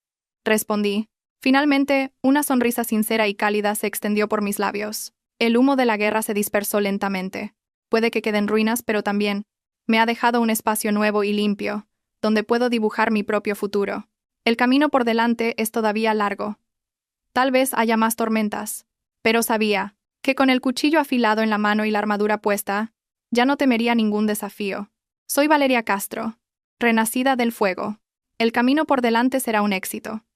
respondí. Finalmente, una sonrisa sincera y cálida se extendió por mis labios. El humo de la guerra se dispersó lentamente. Puede que queden ruinas, pero también me ha dejado un espacio nuevo y limpio, donde puedo dibujar mi propio futuro. El camino por delante es todavía largo. Tal vez haya más tormentas, pero sabía que con el cuchillo afilado en la mano y la armadura puesta, ya no temería ningún desafío. Soy Valeria Castro, renacida del fuego. El camino por delante será un éxito.